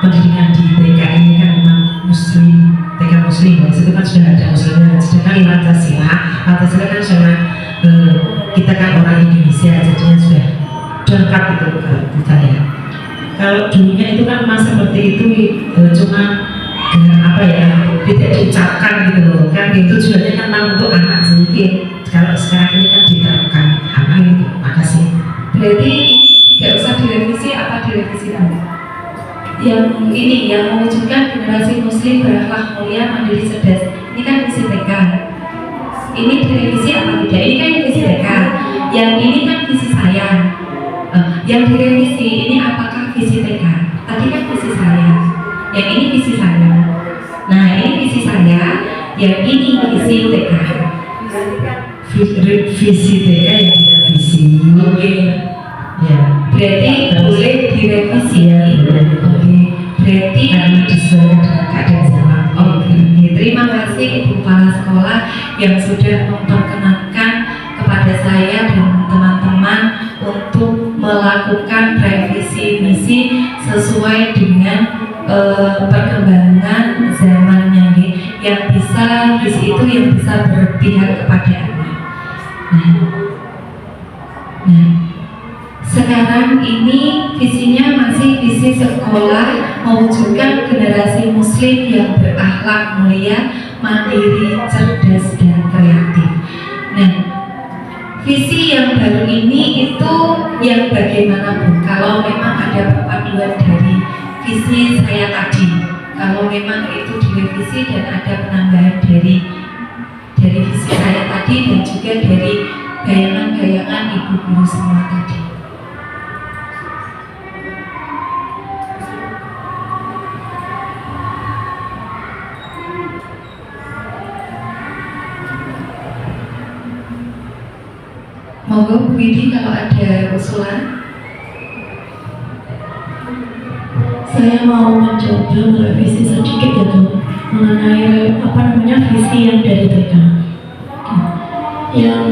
pendidikan di TK ini kan memang muslim, TK muslim ya, itu kan sudah ada muslimnya. Sedangkan Pancasila kan sudah kita kan orang Indonesia, jadinya sudah lengkap gitu kalau menurut saya. Kalau dulunya itu kan masa seperti itu cuma apa ya, tidak diucapkan gitu loh kan, itu tujuannya kan memang untuk anak sedikit. Kalau sekarang ini kan diterapkan anak itu. Makasih. Berarti ini tidak usah direvisi, apa direvisi dulu? Yang ini yang mewujudkan generasi muslim berakhlak mulia, mandiri, cerdas. Ini kan visi TK. Ini direvisi apa tidak? Ini kan visi TK. Yang ini kan visi saya. Yang direvisi ini apakah visi TK? Tadi kan visi saya. Yang ini visi saya. Nah ini visi saya. Yang ini visi TK. Visi TK yang direvisi. Oke. Ya. Berarti boleh direvisi ya. Oke. Berarti Karena disesuaikan dengan keadaan zaman. Oke. Terima kasih Ibu Kepala Sekolah yang sudah memperkenankan kepada saya dan teman-teman untuk melakukan revisi misi sesuai dengan perkembangan zamannya nih, yang bisa visi itu yang bisa berpihak kepada anak. Nah, sekarang ini visinya masih visi sekolah mewujudkan generasi muslim yang berakhlak mulia, mandiri, cerdas, dan kreatif. Nah, visi yang baru ini itu yang bagaimana Bu? Kalau memang ada perpaduan dari visi saya tadi, kalau memang itu direvisi dan ada penambahan dari visi saya tadi dan juga dari bayangan-bayangan ibu guru semua tadi. Monggo Bu Widi kalau ada usulan. Saya mau mencoba merevisi sedikit ya Bu, mengenai visi yang dari TK. Yang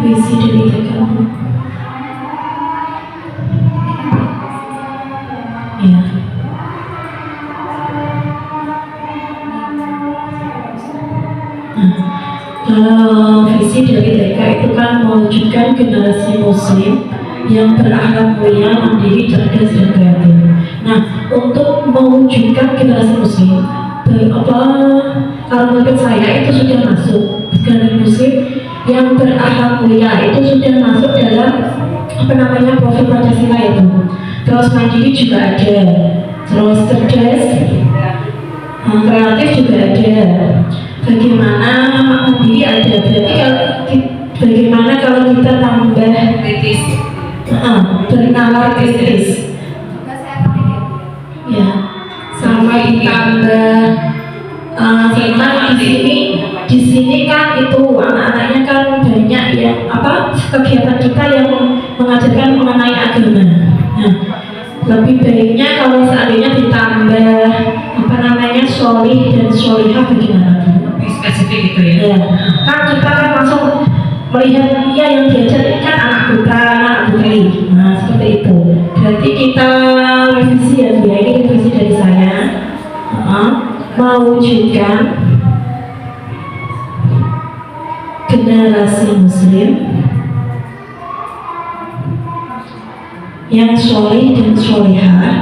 visi dari TK Bu. Ya. Kalau visi dari TK itu kan mewujudkan generasi muslim yang berakhlak mulia, mandiri, cerdas, dan kreatif. Nah, untuk mewujudkan generasi muslim, kalau menurut saya itu sudah masuk generasi muslim yang berakhlak mulia, itu sudah masuk dalam profil Pancasila itu. Terus mandiri juga ada, terus cerdas, kreatif juga ada. Bagaimana mandiri ada, berarti bagaimana kalau kita tambah Kritis. bernalar kritis, ya, sama ditambah di sini kan itu anak-anaknya kan banyak ya, kegiatan kita yang mengajarkan mengenai agama. Nah, lebih baiknya kalau seandainya ditambah sholih dan sholihah, bagaimana? Lebih spesifik gitu ya. Ya, kan kita kan langsung melihat yang diajar kan anak putra, anak putri. Nah, seperti itu. Berarti kita revisi ya, ini revisi dari saya. Mewujudkan generasi muslim yang sholih dan sholihah,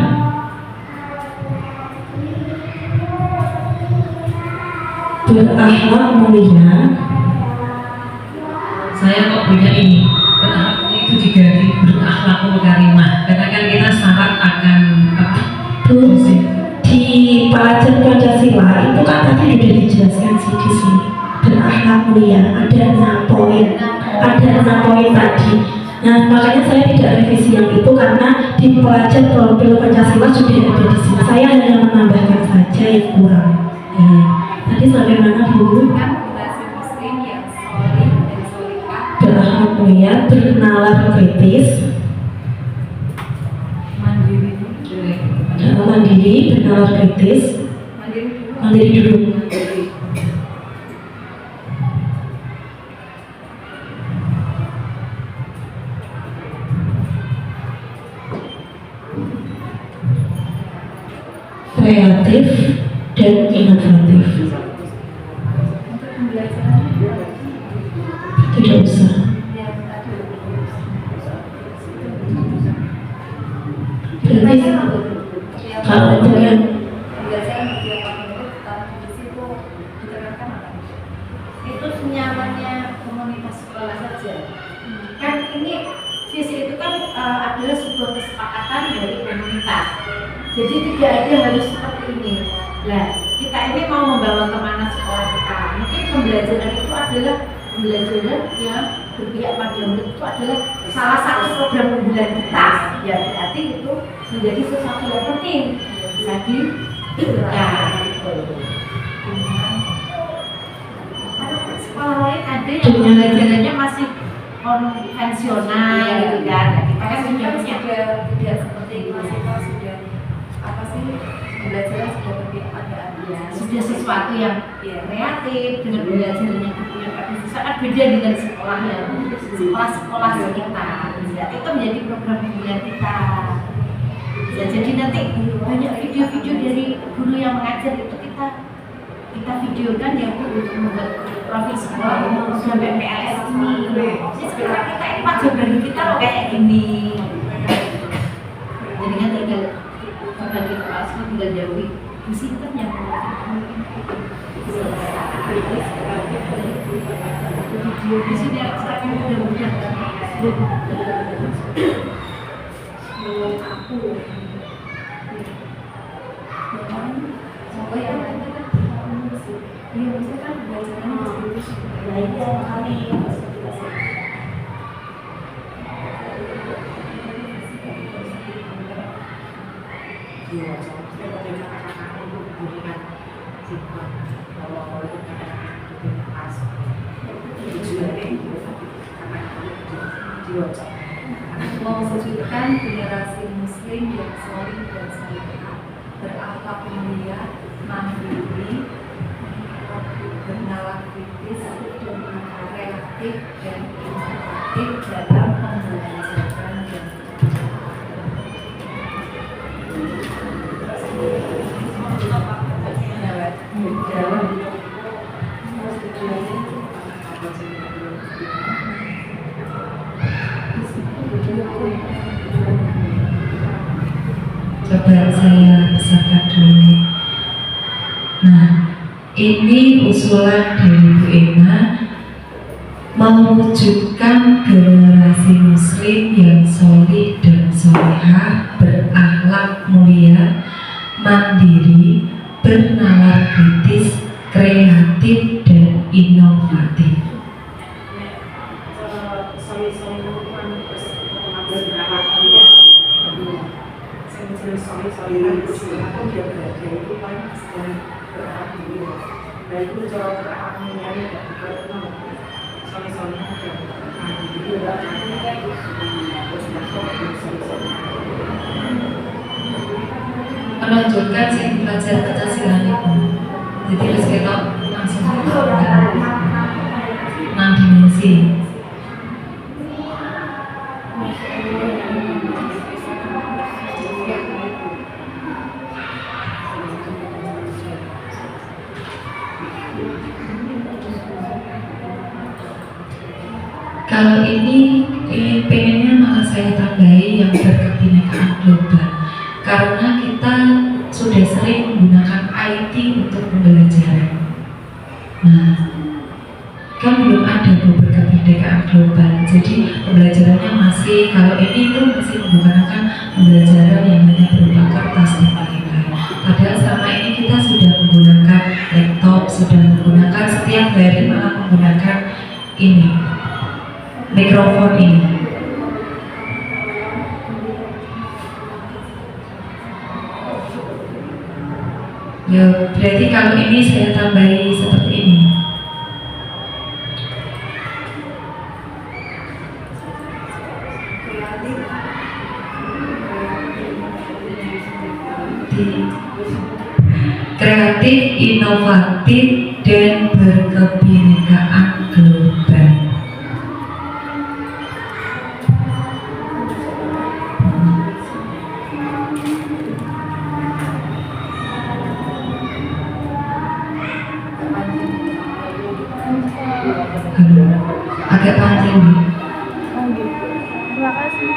berakhlak mulia. Saya kok punya ini, berakhlak itu diganti berakhlakul karimah, karena kan kita syarat akan Terus di pelajaran Pancasila itu kan tadi sudah dijelaskan sih di sini, berakhlak mulia ada 6 poin, tadi. Nah, makanya saya tidak revisi yang itu karena di pelajaran profil Pancasila sudah ada di sini. Saya hanya menambahkan saja yang kurang. Tadi sampai mana Bu? Berakhlak mulia, bernalar kritis, mandiri, bernalar kritis, mandiri dulu. kreatif dan inovatif. Tidak usah. Berarti kalau untuk yang itu senyamannya komunitas sekolah saja. Kan ini visi itu kan adalah sebuah kesepakatan dari komunitas. Jadi tidak ada harus seperti ini. Nah, kita ini mau membawa kemana sekolah kita. Mungkin pembelajaran itu adalah pembelajaran yang berpihak pada murid, itu adalah salah satu program unggulan kita. Ya berarti itu menjadi sesuatu yang penting bisa diberikan. Sekolah lain ada yang pembelajarannya masih konvensional gitu kan. Kita kan sudah tidak seperti itu, kita sudah apa sih, pembelajaran sudah berpihak pada ya, sudah sesuatu yang kreatif dengan pembelajaran yang berpihak pada siswa, kan beda dengan sekolah sekitar. Itu menjadi program unggulan kita. Ya, jadi nanti banyak video-video dari guru yang mengajar itu kita videokan ya Bu, untuk membuat profil sekolah program PPLS ini. Jadi sekarang kita ini wajib dari kita loh kayak gini. Jadi kan tinggal bagi kepala sekolah tinggal jauhi visitornya. Video di sini sekarang mudah-mudahan aku semoga ya iya bisa kan belajarnya belajar kami mewujudkan generasi muslim yang solid dan salihah, berakhlak mulia, mandiri, bernalar kritis, kreatif dan inovatif dalam pembelajaran dan Coba saya pesankan dulu. Nah, ini usulan dari Bu Emma mewujudkan generasi muslim yang solid dan solehah, berakhlak mulia, mandiri, bernalar kritis, kreatif dan inovatif. Menunjukkan sing belajar Pancasila itu. Jadi harus kita langsung enam dimensi. Kalau ini pengennya malah saya tambahi yang berkebinekaan global, karena kita sudah sering menggunakan IT untuk pembelajaran. Nah, kan belum ada berkebinekaan global, jadi pembelajarannya masih, kalau ini itu masih menggunakan pembelajaran yang hanya berupa kertas dan lain-lain. Padahal selama ini kita sudah menggunakan laptop, sudah menggunakan setiap hari malah menggunakan ini, mikrofon ini. Ya, berarti kalau ini saya tambahi seperti ini. Kreatif, inovatif, dan berkebinekaan global. agak panjang nih. Terima kasih.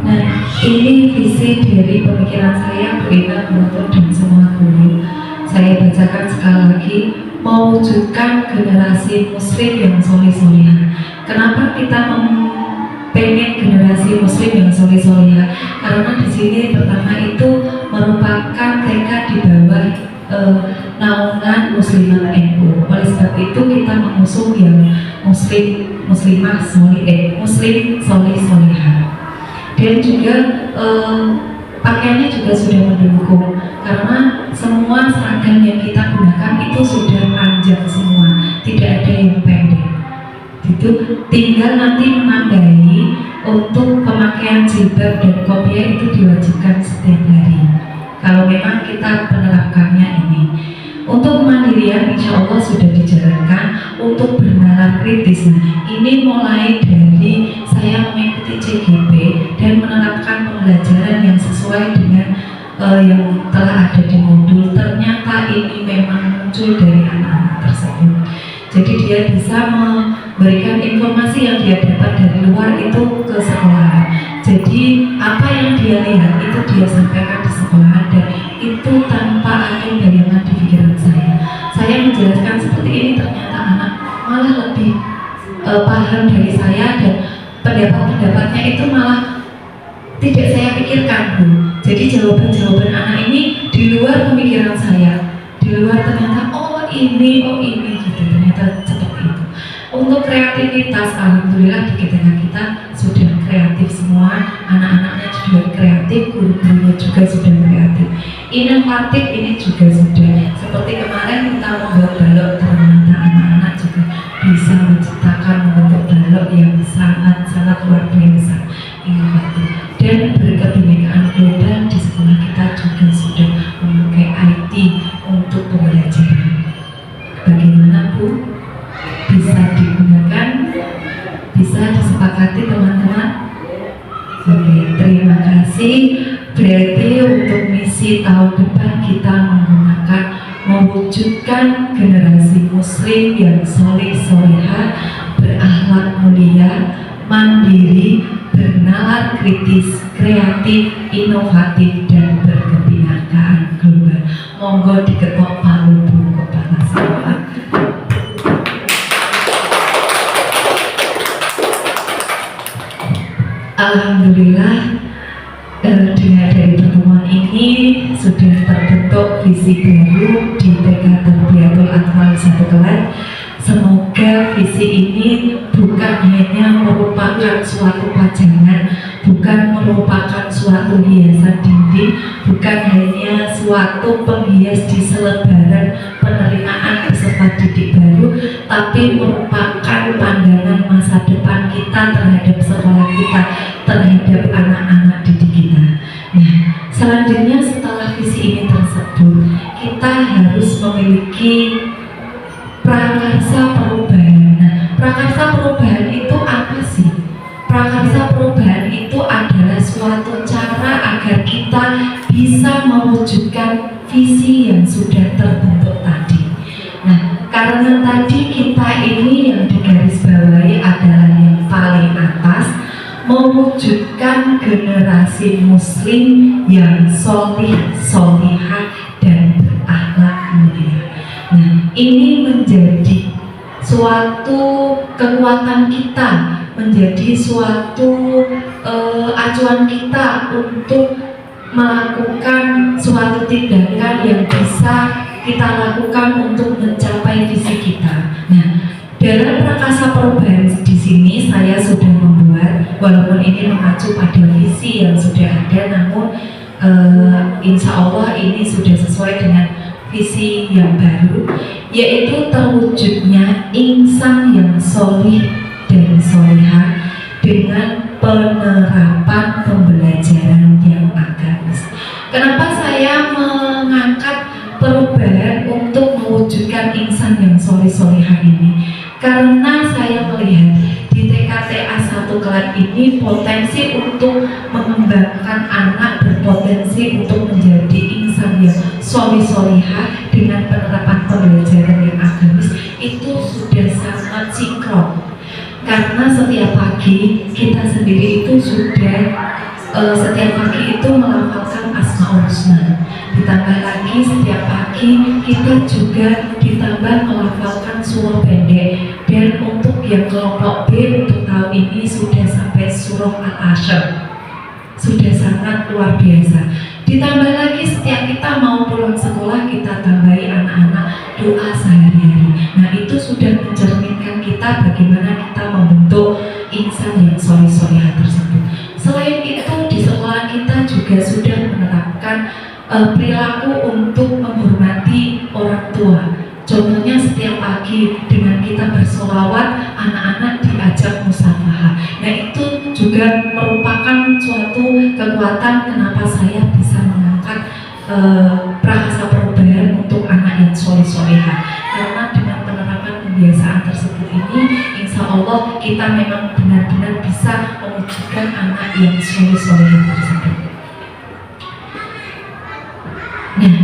Nah, ini visi dari pemikiran saya Bu Ina, Guntur, dan semua guru. Saya bacakan sekali lagi, mewujudkan generasi muslim yang soleh-solehah. Kenapa kita pengen generasi muslim yang soleh-solehah? Karena di sini pertama itu merupakan tekad di bawah naungan muslimah NU. Oleh sebab itu kita mengusung yang muslim soleh-solehah. Dan juga pakaiannya juga sudah mendukung, karena semua seragam yang kita gunakan itu sudah panjang semua, tidak ada yang pendek. Itu tinggal nanti menambahi untuk pemakaian jilbab dan kopiah itu diwajibkan setiap hari. Kalau memang kita menerapkannya ini. Untuk kemandirian insya Allah sudah dijalankan. Untuk bernalar kritis, nah, ini mulai dari saya mengikuti CGP dan menerapkan pembelajaran yang sesuai dengan yang telah ada di modul. Ternyata ini memang muncul dari anak-anak tersebut. Jadi dia bisa memberikan informasi yang dia dapat dari luar itu ke sekolah. Jadi apa yang dia lihat itu dia sampaikan di sekolah, dan itu tanpa ada bayangan di pikiran saya. Saya menjelaskan seperti ini, ternyata anak malah lebih paham dari saya, dan pendapat-pendapatnya itu malah tidak saya pikirkan, Bu. Jadi jawaban-jawaban anak ini di luar pemikiran saya, di luar ternyata oh ini gitu, ternyata seperti itu. Untuk kreativitas, alhamdulillah di tengah kita sudah kreatif semua, anak-anaknya juga kreatif, guru-gurunya juga sudah kreatif. Inovatif ini juga sudah. Seperti kemarin kita membuat balok, ternyata anak-anak juga bisa menciptakan membentuk balok yang sangat-sangat luar biasa, inovatif. Dan berkebinekaan global di sekolah kita juga sudah memakai IT untuk pembelajaran. Bagaimana, Bu? Bisa digunakan, bisa disepakati teman-teman. Oke, terima kasih. Berarti untuk misi tahun depan kita menggunakan mewujudkan generasi muslim yang soleh-solehah, berakhlak mulia, mandiri, bernalar kritis, kreatif, inovatif, dan berkebinekaan global. Monggo diketok palu, Bu Kepala Sekolah. Alhamdulillah, dengan dari pertemuan ini sudah terbentuk visi baru di TK Tarbiyatul Atfal 1 Kelas. Semoga visi ini bukan hanya merupakan suatu pajangan, bukan merupakan suatu hiasan dinding, bukan hanya suatu penghias di selebaran penerimaan peserta didik baru, tapi merupakan pandangan masa depan kita terhadap sekolah kita, terhadap anak-anak didik kita. Nah, selanjutnya setelah visi ini tersebut, kita harus memiliki prakarsa perubahan. Nah, prakarsa perubahan itu apa sih? Prakarsa perubahan itu adalah suatu cara agar kita bisa mewujudkan visi yang sudah terbentuk tadi. Nah, karena tadi kita ini yang digarisbawahi adalah yang paling atas, mewujudkan generasi muslim yang solih, solihah, dan berakhlak mulia. Nah, ini menjadi suatu kekuatan kita, menjadi suatu acuan kita untuk melakukan suatu tindakan yang bisa kita lakukan untuk mencapai visi kita. Nah, dalam prakasa perubahan di sini saya sudah membuat, walaupun ini mengacu pada visi yang sudah ada, namun insya Allah ini sudah sesuai dengan visi yang baru, yaitu terwujudnya insan yang solih dan solihah dengan penerapan pembelajaran yang agamis. Kenapa saya mengangkat perubahan mewujudkan insan yang soleh-solehah ini? Karena saya melihat di TKTA 1 Kelab ini potensi untuk mengembangkan anak, berpotensi untuk menjadi insan yang soleh-solehah dengan penerapan pembelajaran yang agamis itu sudah sangat sinkron. Karena setiap pagi kita sendiri itu sudah setiap pagi itu melafalkan Asmaul Husna. Ditambah lagi setiap pagi kita juga ditambah melafalkan surah pendek. Dan untuk yang kelompok B untuk tahun ini sudah sampai surah Al-Ashr. Sudah sangat luar biasa. Ditambah lagi setiap kita mau pulang sekolah kita tambahi anak-anak doa sehari-hari. Nah itu sudah mencerminkan kita bagaimana kita membentuk insan yang soleh-solehah tersebut. Selain itu di sekolah kita juga sudah menerapkan perilaku untuk menghormati orang tua. Contohnya setiap pagi dengan kita bersolawat, anak-anak diajak musafahah. Nah itu juga merupakan suatu kekuatan kenapa saya bisa mengangkat Prakasa Perubahan untuk anak yang soleh-solehah. Karena dengan penerapan kebiasaan tersebut ini, insya Allah kita memang benar-benar bisa mewujudkan anak yang soleh-solehah tersebut. Nah,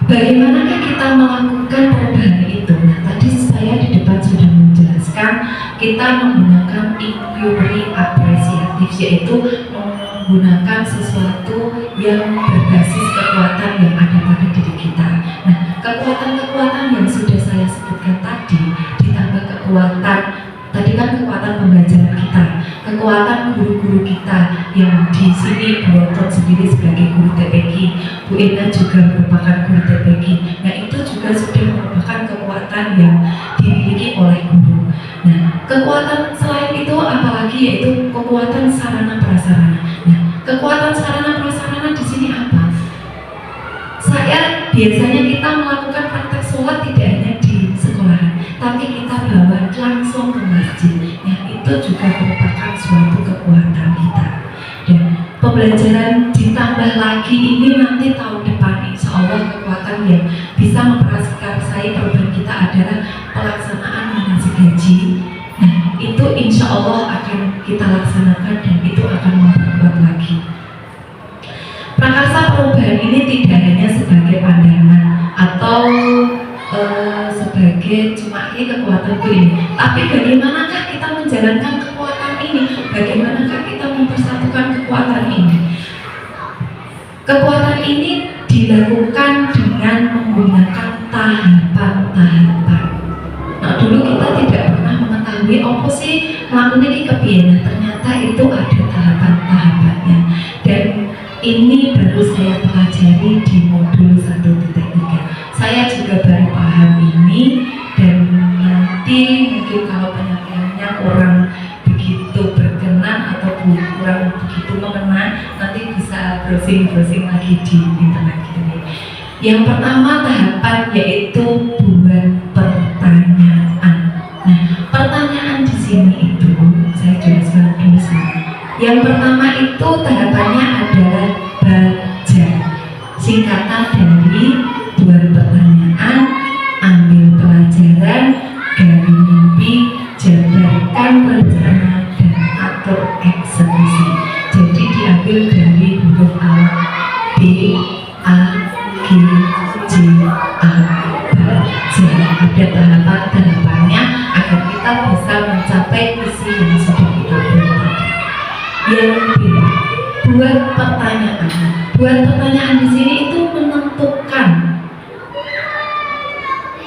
bagaimanakah kita melakukan perubahan itu? Nah, tadi saya di depan sudah menjelaskan kita menggunakan inquiry apresiatif, yaitu menggunakan sesuatu yang berbasis kekuatan yang ada pada diri kita. Nah, kekuatan-kekuatan yang sudah saya sebutkan tadi ditambah kekuatan tadi kan kekuatan pembelajaran kita, kekuatan guru-guru kita yang di sini Bu Oton sendiri sebagai guru TPQ, Bu Ena juga merupakan guru TPQ. Nah itu juga sudah merupakan kekuatan yang dimiliki oleh guru. Nah kekuatan selain itu apalagi yaitu kekuatan sarana prasarana. Nah kekuatan sarana prasarana di sini apa? Biasanya kita melakukan praktek sholat tidak hanya di sekolahan, tapi kita bawa langsung ke masjid. Yang itu juga merupakan suatu kekuatan kita. Dan pembelajaran ditambah lagi ini nanti tahun depan insya Allah kekuatan yang bisa memprakarsai perubahan kita adalah pelaksanaan manasik haji. Nah itu insya Allah akan kita laksanakan dan itu akan memperkuat lagi. Prakarsa perubahan ini tidak hanya sebagai pandangan atau sebagai cuma ini kekuatan ini, tapi bagaimanakah kita menjalankan kekuatan ini? Bagaimanakah kita mempersatukan kekuatan ini? Kekuatan ini dilakukan dengan menggunakan tahapan-tahapan. Nah dulu kita tidak pernah mengetahui apa sih melakukan ini kebiasaan. Ternyata itu ada tahapan-tahapannya dan ini baru saya pelajari di modul 1.3. Saya juga baru paham ini dan nanti mungkin kalau penyampaiannya kurang begitu berkenan atau kurang begitu mengena, nanti bisa browsing lagi di internet gitu. Yang pertama tahapan yaitu buat pertanyaan. Nah, pertanyaan di sini itu saya jelaskan dulu sekarang. Yang pertama itu tahapannya adalah baca. Singkatan dari buat pertanyaan, ambil pelajaran, gali mimpi, jabarkan rencana dan atur eksekusi. Jadi diambil dari huruf awal B, A, G, J, A, baca. Ada tahapan-tahapannya agar kita bisa mencapai visi yang sudah kita buat. Yang kedua, buat pertanyaan. Buat pertanyaan di sini itu menentukan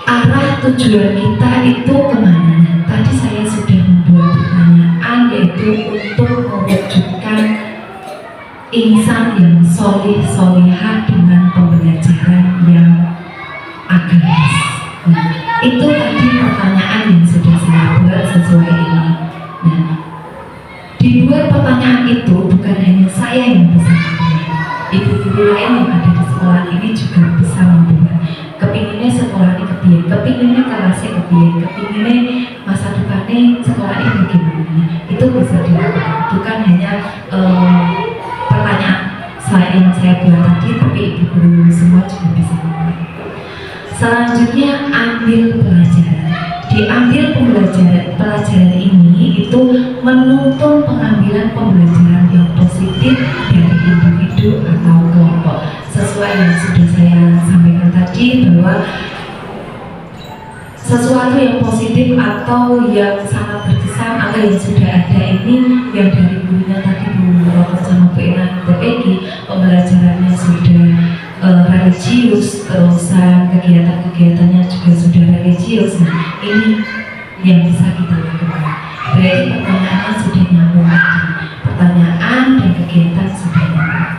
arah tujuan kita itu kemana. Tadi saya sudah membuat pertanyaan yaitu untuk mewujudkan insan yang soleh-solehah dengan pembelajaran yang agamis. Nah, itu tadi pertanyaan yang sudah saya buat sesuai ini. Nah, dibuat pertanyaan itu bukan hanya saya yang bisa membuat, ibu guru lain yang ada di sekolah ini juga bisa membuat. Kepinginnya sekolah ini kepiye, kepinginnya kelasnya kepiye, kepinginnya masa depannya sekolah ini bagaimana. Itu bisa dilakukan, bukan hanya pertanyaan yang saya buat tadi, tapi ibu guru semua juga bisa membuat. Selanjutnya diambil pelajaran. Diambil pelajaran ini itu menuntun pengambilan pembelajaran yang positif dari individu atau kelompok. Sesuai yang sudah saya sampaikan tadi bahwa sesuatu yang positif atau yang sangat berkesan atau yang sudah ada ini yang dari gurunya tadi Bu Robert sama Bu Ina Bu Egi, pembelajarannya sudah religius, terusan kegiatan-kegiatannya juga sudah religius. Nah, ini yang bisa kita lakukan. Berarti pertanyaannya sudah nyambung lagi. Pertanyaan dan kegiatan sudah nyambung.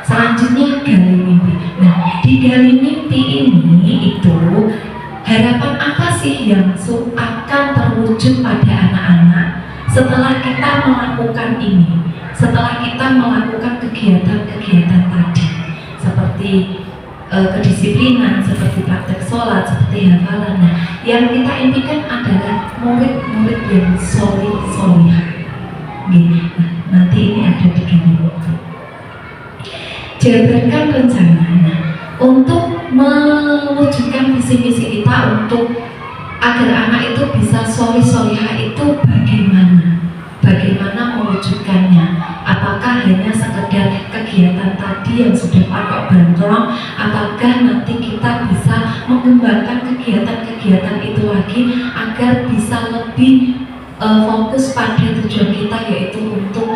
Selanjutnya gali mimpi. Nah, di gali mimpi ini itu harapan apa sih yang akan terwujud pada anak-anak setelah kita melakukan ini, setelah kita melakukan kegiatan-kegiatan tadi, seperti kedisiplinan, seperti praktek sholat, seperti hafalan. Nah, yang kita impikan adalah murid-murid yang soleh-solehah. Nah, nanti ini ada di gali mimpi. Jabarkan rencana. Nah, untuk mewujudkan visi-misi kita untuk agar anak itu bisa soleh-solehah itu bagaimana mewujudkannya? Apakah hanya sekedar kegiatan tadi yang sudah patok bantrong, ataukah nanti kita bisa mengembangkan kegiatan-kegiatan itu lagi agar bisa lebih fokus pada tujuan kita, yaitu untuk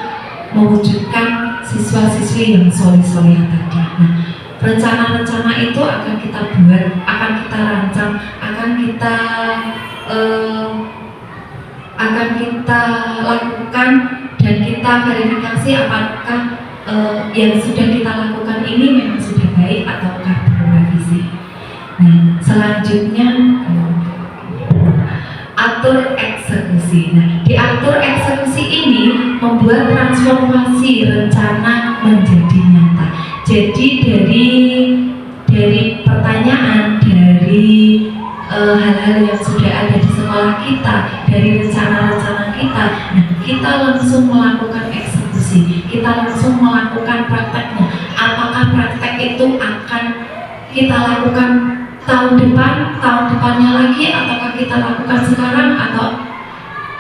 mewujudkan siswa-siswi yang soleh-solehah tadi. Nah, rencana-rencana itu akan kita buat, akan kita rancang, akan kita lakukan, dan kita verifikasi apakah yang sudah kita lakukan ini memang sudah baik ataukah perlu revisi. Nah, selanjutnya atur eksekusi. Nah, diatur eksekusi ini membuat transformasi rencana menjadi nyata. Jadi dari pertanyaan, dari hal-hal yang sudah ada di sekolah kita, dari rencana-rencana kita, nah, kita langsung melakukan eksekusi, kita langsung melakukan prakteknya. Apakah praktek itu akan kita lakukan tahun depannya lagi, ataukah kita lakukan sekarang, atau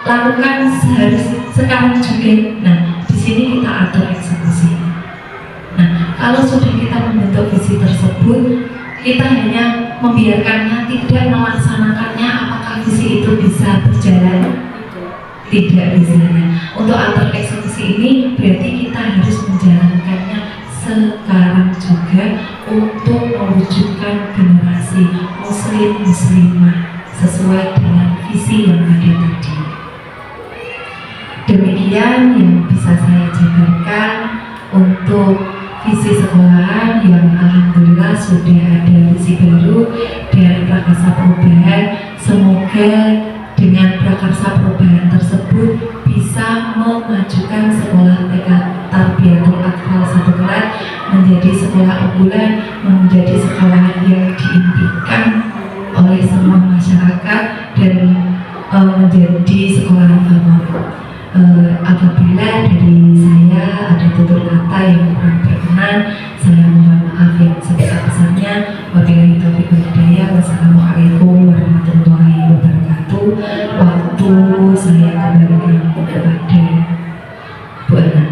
lakukan sekarang juga? Nah, di sini kita atur eksekusi. Nah, kalau sudah kita membentuk visi tersebut, kita hanya membiarkannya, tidak melaksanakannya, apakah visi itu bisa berjalan? Tidak bisa. Untuk atur eksekusi ini berarti kita harus menjalankannya sekarang juga untuk mewujudkan generasi muslim-muslimah sesuai dengan visi yang ada tadi. Demikian yang bisa saya jabarkan untuk visi sekolahan yang alhamdulillah sudah ada visi baru dan prakarsa perubahan. Semoga dengan prakarsa perubahan tersebut bisa memajukan sekolah TK Tarbiyatul Atfal 1 Kelat menjadi sekolah unggulan, menjadi sekolah yang diimpikan oleh semua masyarakat dan menjadi sekolah favorit. Apabila dari saya ada tutur kata yang kurang berkenan, saya mohon maaf yang sebesar-besarnya. Wabillahi taufiq wal hidayah. Wassalamualaikum warahmatullahi wabarakatuh. Waktu saya kembalikan kepada Bu Ana.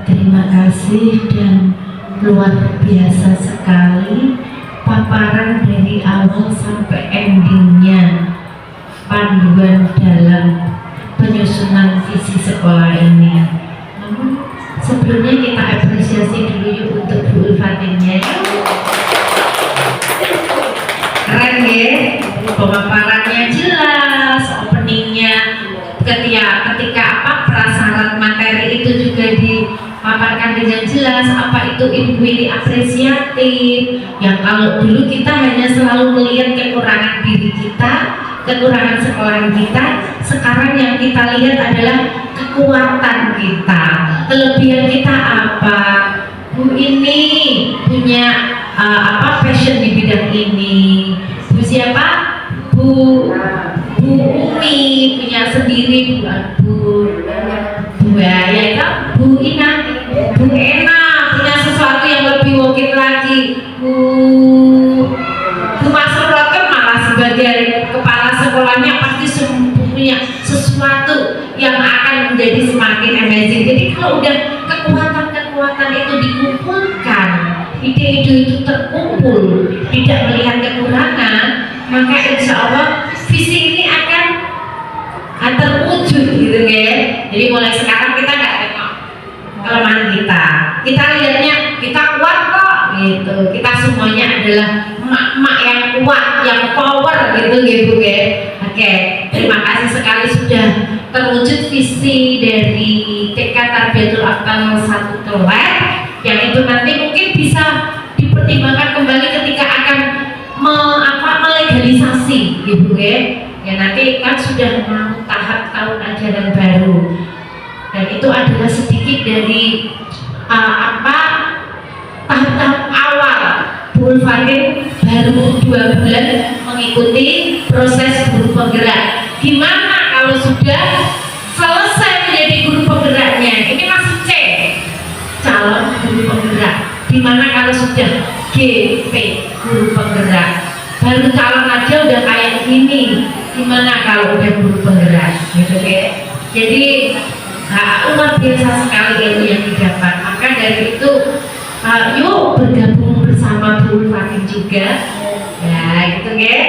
Terima kasih, dan luar biasa sekali paparan dari awal sampai endingnya, panduan dalam penyusunan visi sekolah ini. Namun sebelumnya kita apresiasi dulu yuk untuk Bu Ulfatinnya. Keren ya, pemaparannya jelas, openingnya ketika prasyarat materi itu juga dipaparkan dengan jelas, apa itu inquiry apresiatif, yang kalau dulu kita hanya selalu melihat kekurangan diri kita, kekurangan sekolah kita, sekarang yang kita lihat adalah kekuatan kita, kelebihan kita apa. Bu ini punya passion di bidang ini. Bu siapa? Bu Umi punya sendiri, Bu ya itu Bu Ina, Bu Ena punya sesuatu yang lebih wokit lagi. kalau udah kekuatan itu dikumpulkan, ide-ide itu terkumpul, tidak melihat kekurangan, maka insya Allah visi ini akan terwujud gitu kan. Jadi mulai sekarang kita nggak tengok kelemahan kita lihatnya kita kuat kok gitu, kita semuanya adalah emak-emak yang kuat, yang power gitu kan. Oke, terima kasih sekali sudah terwujud visi dari TK Tarbiyatul Atfal 1 Kelek, yang itu nanti mungkin bisa dipertimbangkan kembali ketika akan melegalisasi gitu ya nanti kan sudah mau tahap tahun ajaran baru, dan itu adalah sedikit dari tahap-tahap awal. Bu Ulfatin baru 2 bulan mengikuti proses guru penggerak. Gimana kalau sudah selesai menjadi guru penggeraknya? Ini masih C, calon guru penggerak. Gimana kalau sudah GP, guru penggerak? Baru calon aja udah kayak gini. Gimana kalau udah guru penggerak? Gitu ya. Jadi luar biasa sekali ilmu yang didapat. Maka dari itu yuk bergabung bersama Bu Ulfatin juga. Ya gitu ya.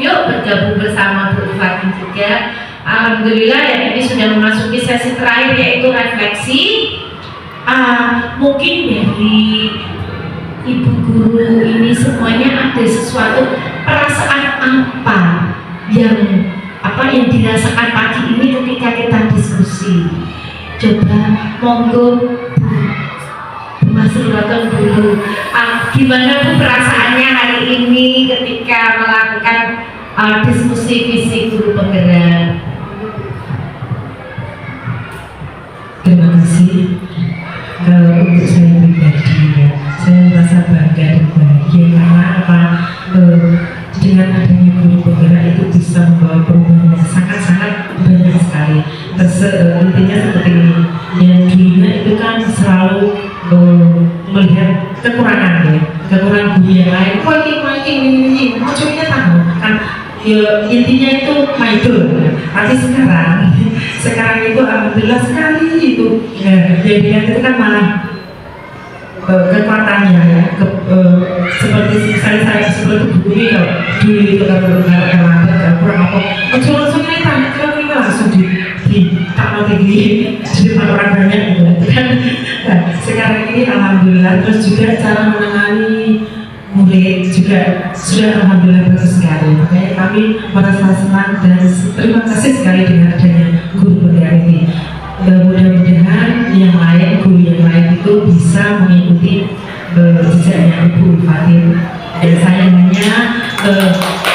Yuk bergabung bersama Bu Ulfatin juga. Alhamdulillah ya, ini sudah memasuki sesi terakhir yaitu refleksi. Mungkin dari ibu guru ini semuanya ada sesuatu perasaan apa yang dirasakan pagi ini ketika kita diskusi. Coba monggo Bu Mas Rulaton dulu, gimana Bu perasaannya hari ini ketika melakukan diskusi visi guru penggerak? Terima kasih. Kalau untuk saya pribadi ya, saya merasa bangga dan bahagia karena dengan adanya guru penggerak itu bisa membawa perubahan yang sangat-sangat banyak sekali. Intinya seperti ini, yang dulunya itu kan selalu melihat kekurangan kekurangan guru yang lain. Ini maksudnya tahu kan ya, intinya itu maidul. Tapi sekarang itu alhamdulillah sekali itu yang dilihat itu kan malah kekuatannya ya, seperti saya seperti guru ini kalau dulu itu kalau kurang apa langsung ini langsung di tak tinggi di depan orang banyak gitu kan. Nah, sekarang ini alhamdulillah, terus juga cara menangani murid juga sudah alhamdulillah bagus sekali. Makanya kami merasa senang dan terima kasih sekali dengan adanya guru penggerak ini. Mudah-mudahan yang lain, guru yang lain itu bisa mengikuti jejaknya Ibu Ulfatin. Dan saya hanya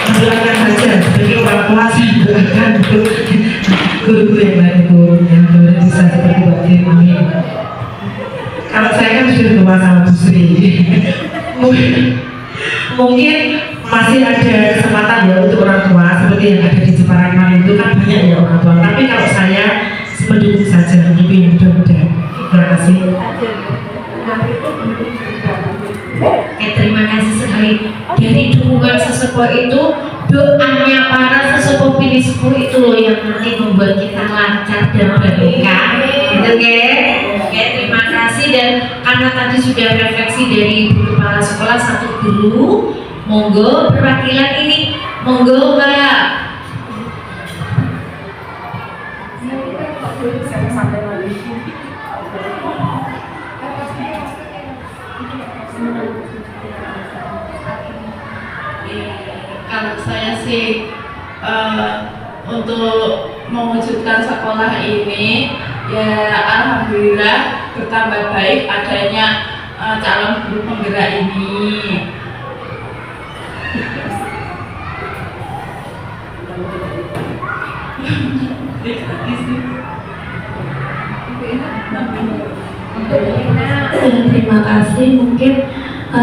mendoakan saja sebagai orang tua, saya mendoakan guru yang lain itu yang bisa seperti Mbak Tim. Amin. Kalau saya kan sudah tua sama Bu Sri, mungkin masih ada kesempatan ya untuk orang tua seperti yang ada di Jepara kemarin itu kan banyak ya orang tua. Tapi kalau saya mendukung saja, itu yang mudah-mudahan. Terima kasih. Terima kasih sekali. Dari dukungan sesepuh itu, doanya para sesepuh pilih sepuh itu loh yang nanti membuat kita lancar dan berkah. Gitu kan? Oke, terima kasih. Dan karena tadi sudah refleksi dari ibu kepala sekolah 1 guru, monggo perwakilan ini, monggo Mbak. Kalau saya sih untuk mewujudkan sekolah ini ya alhamdulillah bertambah baik adanya calon guru penggerak ini. Terima kasih. Mungkin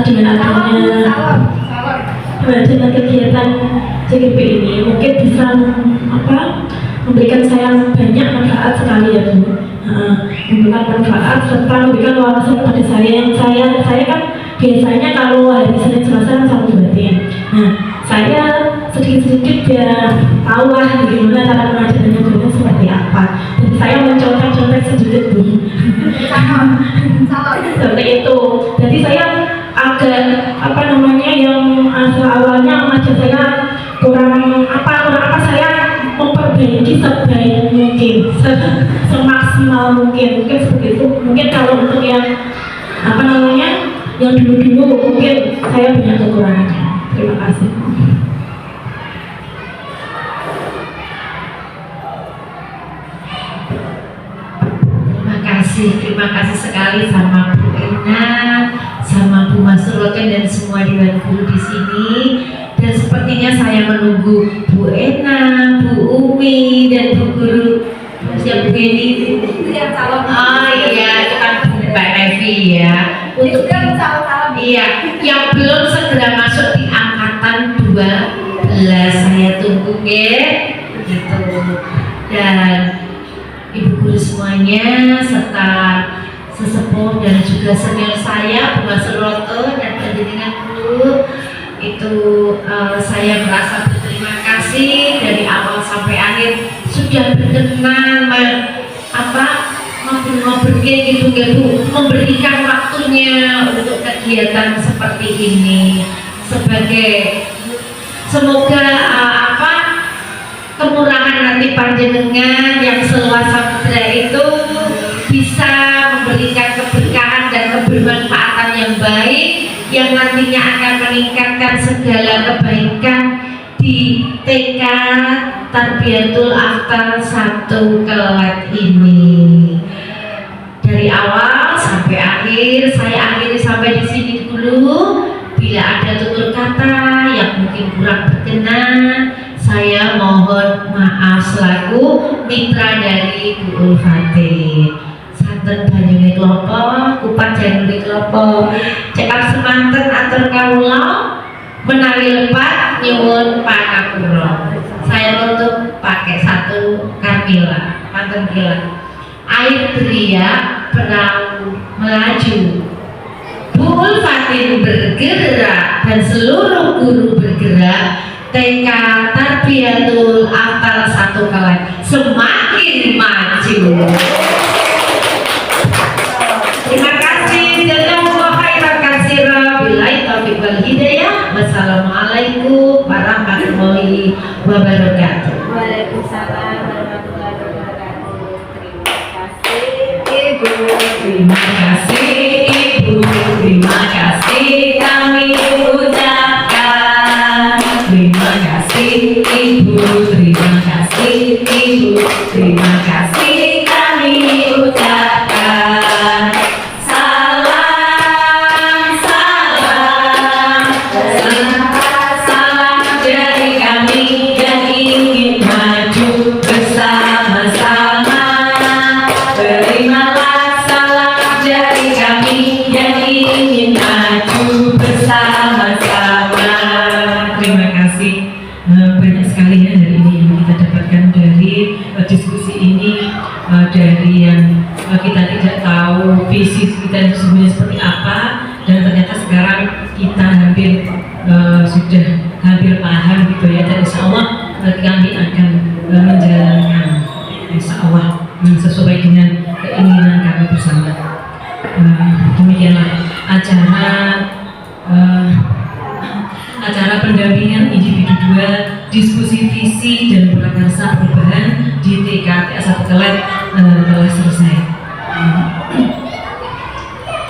dengan adanya kegiatan CGP ini mungkin bisa memberikan saya banyak manfaat sekali ya Bu. Memberikan manfaat serta memberikan wawasan pada saya yang saya kan biasanya kalau hari Senin Selasa sama batin. Nah, saya sedikit-sedikit ya tahu lah bagaimana cara pengajarannya seperti apa. Dan saya mencontek-contek sedikit Bu. semaksimal mungkin seperti itu. Mungkin kalau untuk yang apa namanya yang dulu mungkin saya punya kekurangannya. Terima kasih. Terima kasih sekali sama Bu Ena, sama Bu Masroken dan semua Dewan Guru di sini. Dan sepertinya saya menunggu Bu Ena, Bu Umi dan Bu Guru siapa Bu Eni? Itu yang calon. Oh iya, itu kan Mbak Evi ya. Untuk iya, yang belum segera masuk di angkatan 12 saya tunggu ya, gitu. Dan Ibu guru semuanya serta sesepuh dan juga senior saya Bu Masroto dan pendidikan guru itu saya merasa berterima kasih dari awal sampai akhir sudah berkenan ngobrol gitu Bu, memberikan waktunya untuk kegiatan seperti ini sebagai semoga kemurahan hati panjenengan yang seluas samudra itu bisa memberikan keberkahan dan kebermanfaatan yang baik yang nantinya akan meningkatkan segala kebaikan di TK Tarbiyatul Akhlak 1 Kelet ini. Dari awal sampai akhir saya akhiri sampai di sini dulu. Bila ada tutur kata yang mungkin kurang berkenan, saya mohon maaf selaku mitra dari Bu Ulfatih. Santen banyune klopo, kupat janune klopo, cekap semanten atur kawula menawi lepat nyuwun panapura. Saya tutup pakai satu Kamila, panten kila. Air teriak, perahu melaju. Bu Ulfatih bergerak dan seluruh guru bergerak. TK Tarbiyatul Akhlak 1 Kelet semakin maju. Terima kasih. Jazakumullah khairan katsiran. Billahi taufiq wal hidayah. Wassalamualaikum warahmatullahi wabarakatuh. Waalaikumsalam warahmatullahi wabarakatuh. Terima kasih Ibu. Terima kasih Ibu. Terima kasih kami ucapkan. Terima kasih Ibu, terima kasih Ibu, terima kasih kami ucapkan. Salam, salam, salam dari kami yang ingin maju bersama-sama. Terimalah salam dari kami yang ingin maju bersama-sama. Terima kasih. Banyak sekali ya dari ini yang kita dapatkan dari diskusi ini, dari yang kita tidak tahu visi kita itu sebenarnya seperti apa, dan ternyata sekarang kita sudah hampir paham gitu ya, dan insya Allah kami akan menjalankan insya Allah sesuai dengan keinginan kami bersama. Demikianlah acara pendampingan individu 2 diskusi visi dan prakarsa perubahan di TK 1 Kelet telah selesai.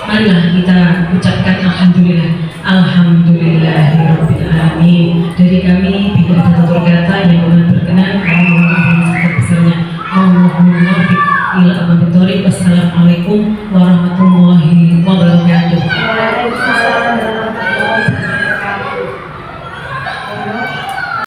Marilah kita ucapkan alhamdulillah, alhamdulillahirabbil alamin. Dari kami bila ada tutur